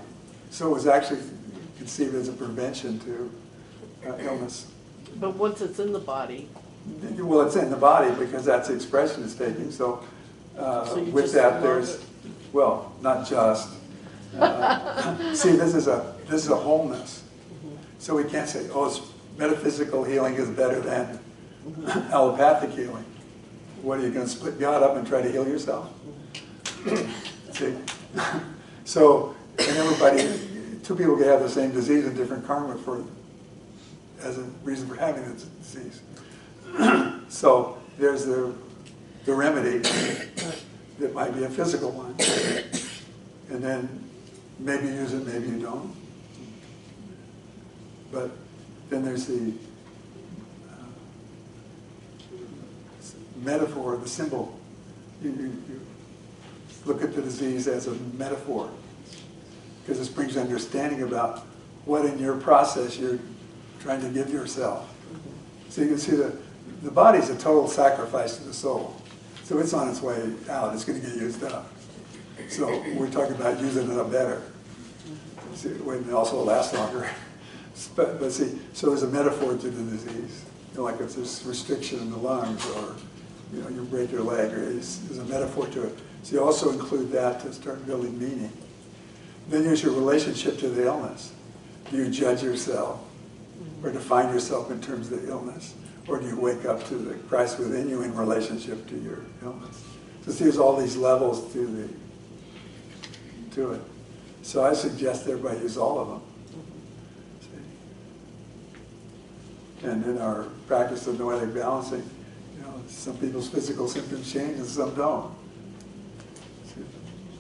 So it was actually conceived as a prevention to illness. But once it's in the body, well, it's in the body because that's the expression it's taking. So, So you with just that, love there's, it. well, not just. See, this is a wholeness. So we can't say, oh, metaphysical healing is better than allopathic healing. What, are you going to split God up and try to heal yourself? See? So, and everybody, two people can have the same disease and different karma as a reason for having the disease. So there's the remedy that might be a physical one. And then maybe you use it, maybe you don't. But then there's the metaphor, the symbol. You look at the disease as a metaphor, because this brings understanding about what in your process you're trying to give yourself. So you can see that the body's a total sacrifice to the soul. So it's on its way out. It's going to get used up. So we're talking about using it up better. See, when it also lasts longer. But see, so there's a metaphor to the disease. Like if there's restriction in the lungs, or you break your leg, or there's a metaphor to it. So you also include that to start building meaning. Then there's your relationship to the illness. Do you judge yourself or define yourself in terms of the illness? Or do you wake up to the Christ within you in relationship to your illness? So see, there's all these levels to it. So I suggest everybody use all of them. See? And in our practice of Noetic Balancing, some people's physical symptoms change and some don't,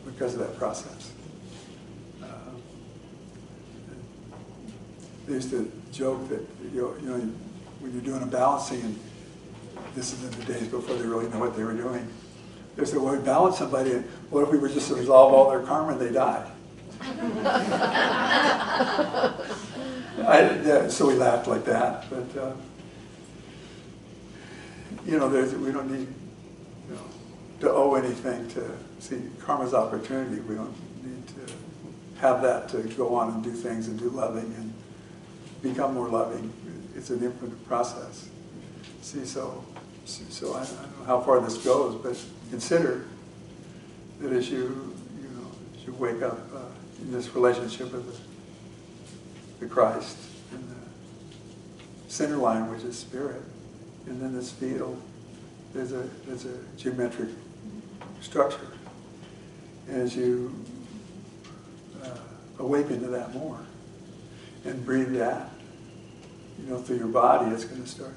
because of that process. They used to joke that when you're doing a balancing, and this is in the days before they really know what they were doing, they said, well, we balance somebody, and what if we were just to resolve all their karma and they died? So we laughed like that, but we don't need to owe anything to see karma's opportunity. We don't need to have that to go on and do things and do loving and become more loving. It's an infinite process. See, so I don't know how far this goes, but consider that as you wake up in this relationship with the Christ and the center line, which is spirit, and then this field, there's a geometric structure. And as you awaken to that more and breathe that, through your body, it's going to start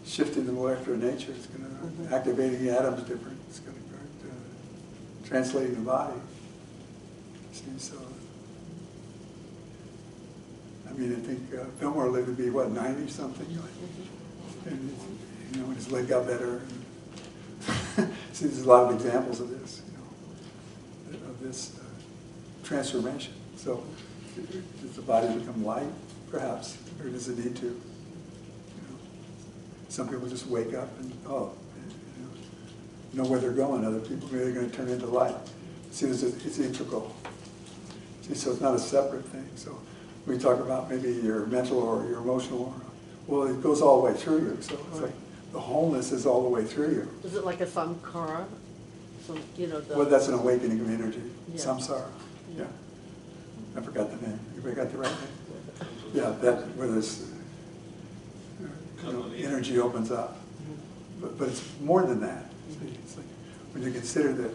shifting the molecular nature. It's going to activating the atoms different. It's going to start translating the body. See, so I think Fillmore lived to be 90 something, and when his leg got better. See, there's a lot of examples of this, of this transformation. So, does the body become light, perhaps, or does it need to? Some people just wake up and know where they're going. Other people, maybe they're going to turn into light. See, it's integral. See, so it's not a separate thing. So we talk about maybe your mental or your emotional. Well, it goes all the way through you. So it's like the wholeness is all the way through you. Is it like a samkara? Well, that's an awakening of energy. Yeah. Samsara. Yeah. I forgot the name. Everybody got the right name? Yeah, that where this energy opens up. But it's more than that. See, it's like when you consider that,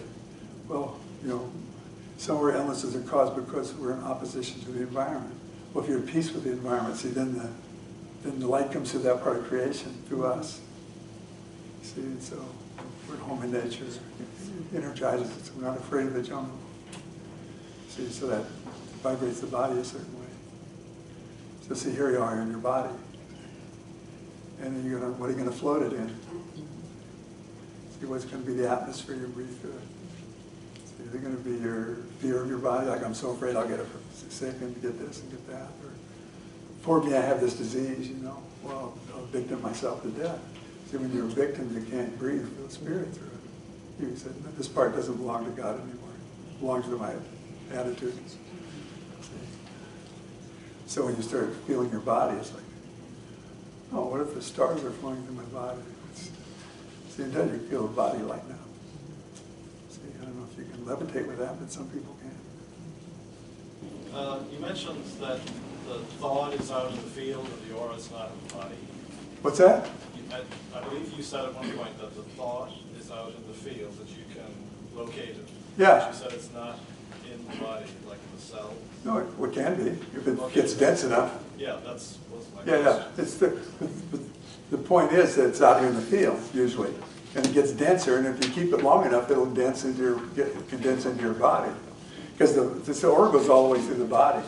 some of our illnesses are caused because we're in opposition to the environment. Well, if you're at peace with the environment, see, then the light comes through that part of creation, through us. See, so we're at home in nature. It energizes us. We're not afraid of the jungle. See, so that vibrates the body a certain way. So see, here you are in your body. And then what are you going to float it in? See, what's going to be the atmosphere you breathe through it? See, is it going to be your fear of your body? Like, I'm so afraid I'll get sick and get this and get that. Or, for me, I have this disease, Well, I'll victim myself to death. See, when you're a victim, you can't breathe, feel spirit through it. You said, this part doesn't belong to God anymore. It belongs to my attitudes. So when you start feeling your body, it's like, oh, what if the stars are flowing through my body? See, and then you feel the body lighten up. See, I don't know if you can levitate with that, but some people can. You mentioned that the thought is out in the field and the aura is not in the body. What's that? I believe you said at one point that the thought is out in the field, that you can locate it. Yeah. But you said it's not in the body, like in the cell. No, it can be, if it gets dense enough. Yeah, was my Yeah. question. It's the point is that it's out here in the field, usually. And it gets denser, and if you keep it long enough, it'll condense into your body. Because the aura goes all the way through the body.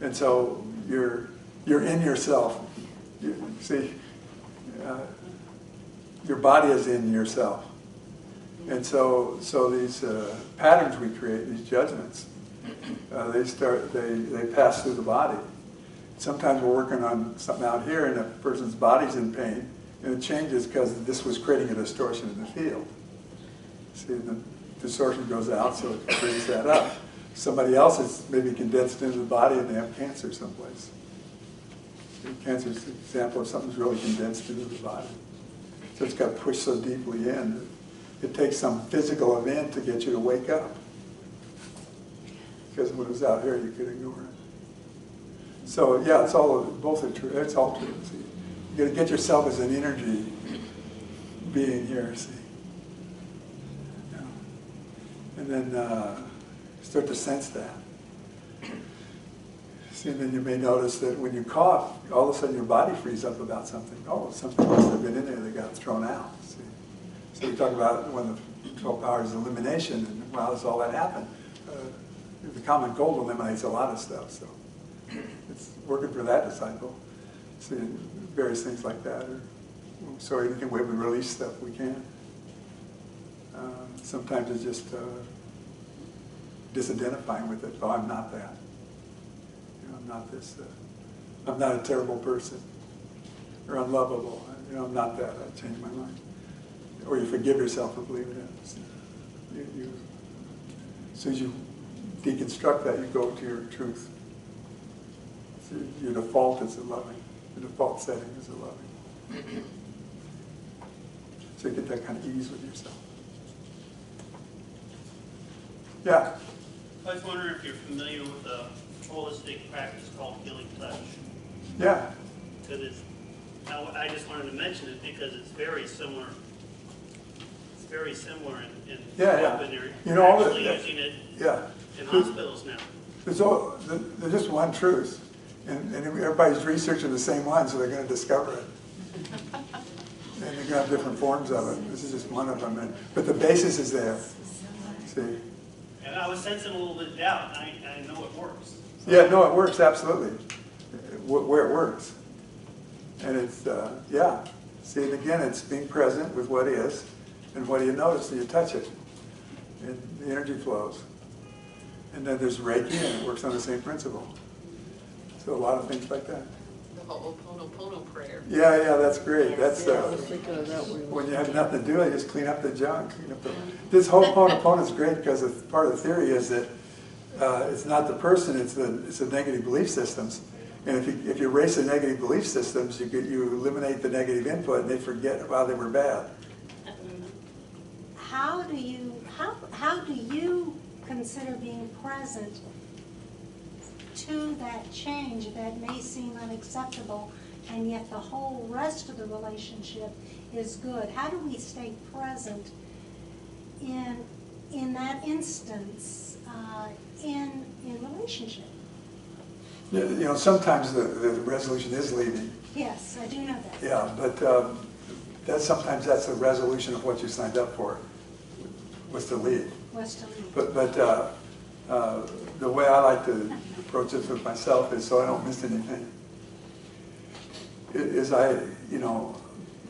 And so you're in yourself. See, your body is in yourself. And so these patterns we create, these judgments, they pass through the body. Sometimes we're working on something out here and a person's body's in pain, and it changes because this was creating a distortion in the field. See, the distortion goes out, so it brings that up. Somebody else is maybe condensed into the body and they have cancer someplace. Cancer is an example of something's really condensed into the body. So it's got pushed so deeply in, it takes some physical event to get you to wake up. Because when it was out here, you could ignore it. So yeah, it's all, both are true. It's all true. See, you got to get yourself as an energy being here. See, yeah. And then Start to sense that. See, and then you may notice that when you cough, all of a sudden your body frees up about something. Oh, something must have been in there that got thrown out. See? So we talk about one of the 12 powers of elimination, and how does all that happen? The common cold eliminates a lot of stuff, so it's working for that disciple. See, various things like that. So anything where we release stuff, we can. Sometimes it's just disidentifying with it. Oh, I'm not that. You know, I'm not this. I'm not a terrible person, or unlovable. You know, I'm not that. I changed my mind. Or you forgive yourself for believing it. As soon as you deconstruct that, you go to your truth. So your default is a loving. The default setting is a loving. So you get that kind of ease with yourself. Yeah. I was wondering if you're familiar with a holistic practice called healing touch. Yeah. Because I just wanted to mention it because it's very similar. It's very similar in Yeah. They're all actually using it in hospitals now. There's just one truth, and everybody's researching the same one, so they're going to discover it. And they're going to have different forms of it. This is just one of them. But the basis is there. See? And I was sensing a little bit of doubt. I know it works. Yeah, no, it works, absolutely. Where it works. And it's, yeah. See, and again, it's being present with what is, and what do you notice? Do you touch it? And the energy flows. And then there's Reiki, and it works on the same principle. So a lot of things like that. The whole Ho'oponopono prayer. Yeah, that's great. That's I was thinking of that one. when you have nothing to do, you just clean up the junk. This whole Ho'oponopono is great because part of the theory is that it's not the person; it's the negative belief systems. And if you erase the negative belief systems, you eliminate the negative input, and they forget why they were bad. How do you consider being present to that change that may seem unacceptable, and yet the whole rest of the relationship is good? How do we stay present in that instance in relationship? You know, sometimes the resolution is leaving. Yes, I do know that. Yeah, but sometimes that's the resolution of what you signed up for, was to leave. Was to leave. But the way I like to approach this with myself is so I don't miss anything.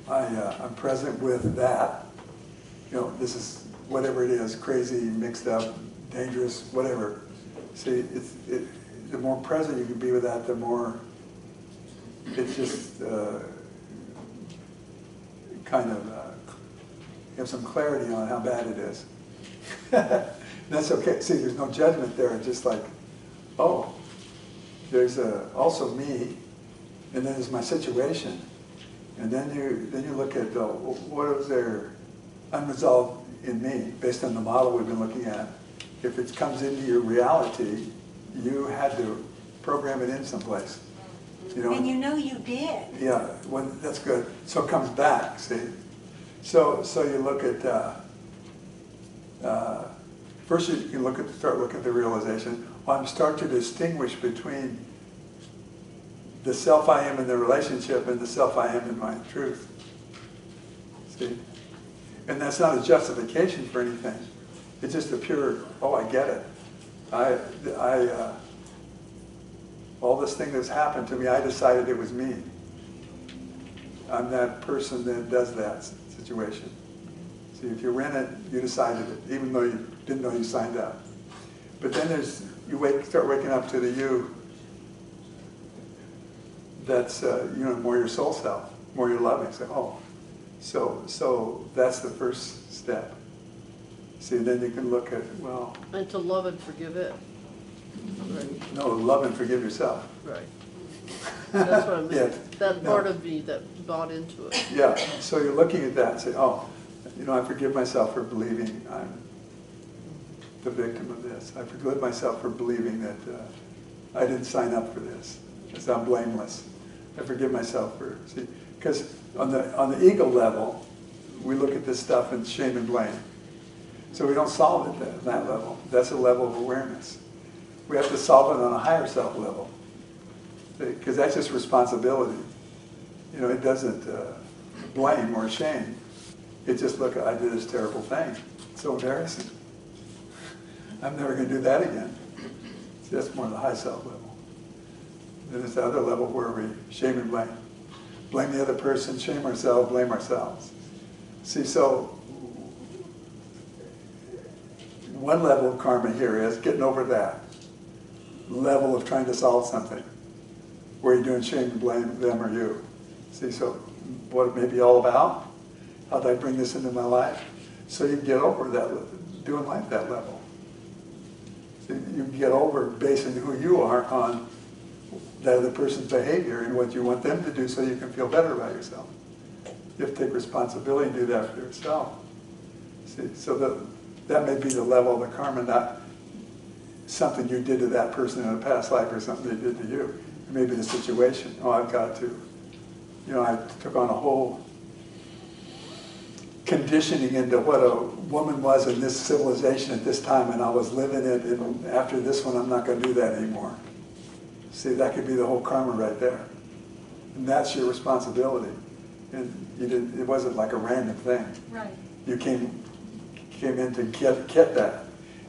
I'm present with that. You know, this is whatever it is, crazy, mixed up, dangerous, whatever. See, the more present you can be with that, the more it's just kind of you have some clarity on how bad it is. That's okay. See, there's no judgment there. It's just like, oh, there's also me, and then there's my situation, and then you look at what is there unresolved in me based on the model we've been looking at. If it comes into your reality, you had to program it in someplace. You know? And you know you did. Yeah, well, that's good. So it comes back. See, so you look at. First, you can start looking at the realization. Well, I'm start to distinguish between the self I am in the relationship and the self I am in my truth. See, and that's not a justification for anything. It's just a pure, oh, I get it. All this thing that's happened to me, I decided it was me. I'm that person that does that situation. See, if you're in it, you decided it, even though you didn't know you signed up. But then start waking up to the you that's more your soul self, more your loving. Say, oh, so that's the first step. See, then you can look at, well... And to love and forgive it. Right. No, love and forgive yourself. Right. That's what I meant. Yeah. That part of me that bought into it. Yeah, so you're looking at that and say, oh, I forgive myself for believing I'm the victim of this. I forgive myself for believing that I didn't sign up for this, because I'm blameless. I forgive myself for, see, because on the ego level, we look at this stuff and shame and blame. So we don't solve it at that level. That's a level of awareness. We have to solve it on a higher self level, because that's just responsibility. You know, it doesn't blame or shame. It just, look, I did this terrible thing. It's so embarrassing. I'm never going to do that again. See, that's more the high self level. Then there's the other level where we shame and blame. Blame the other person, shame ourselves, blame ourselves. See, so one level of karma here is getting over that level of trying to solve something, where you're doing shame and blame them or you. See, so what it may be all about, how do I bring this into my life? So you get over that, doing life that level. So you get over basing who you are on that other person's behavior and what you want them to do so you can feel better about yourself. You have to take responsibility and do that for yourself. See, so that may be the level of the karma, not something you did to that person in a past life or something they did to you. It may be the situation. Oh, I've got to, you know, I took on a whole conditioning into what a woman was in this civilization at this time, and I was living it, and after this one I'm not going to do that anymore. See, that could be the whole karma right there. And that's your responsibility. And you didn't, it wasn't like a random thing. Right. You came in to get that.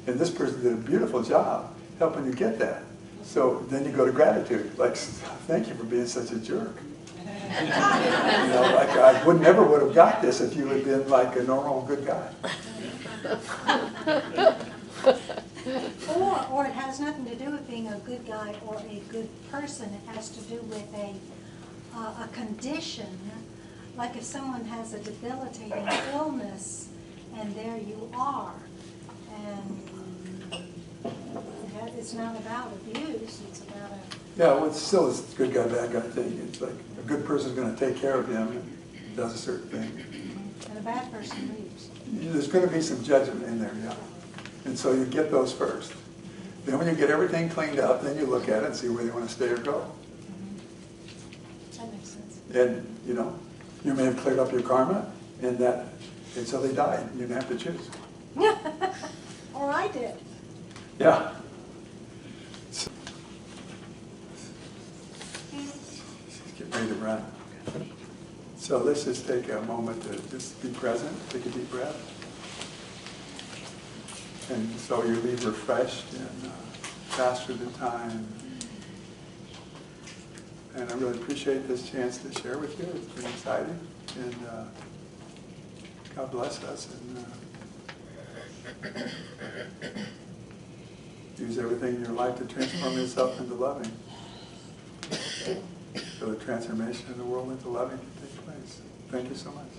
And this person did a beautiful job helping you get that. So then you go to gratitude, like, thank you for being such a jerk. You know, like I never would have got this if you had been like a normal good guy. Or it has nothing to do with being a good guy or a good person. It has to do with a condition. Like if someone has a debilitating illness, and there you are, and it's not about abuse. It's about a Yeah, well, it's still this good guy, bad guy thing. It's like a good person's going to take care of him and does a certain thing. and a bad person leaves. There's going to be some judgment in there, yeah. And so you get those first. Then when you get everything cleaned up, then you look at it and see where you want to stay or go. That makes sense. And, you know, you may have cleared up your karma, and so they died. You didn't have to choose. Or I did. Yeah. Get ready to run. So let's just take a moment to just be present, take a deep breath. And so you leave refreshed and faster than time. And I really appreciate this chance to share with you. It's been exciting. And God bless us. And use everything in your life to transform yourself into loving. So the transformation in the world into loving can take place. Thank you so much.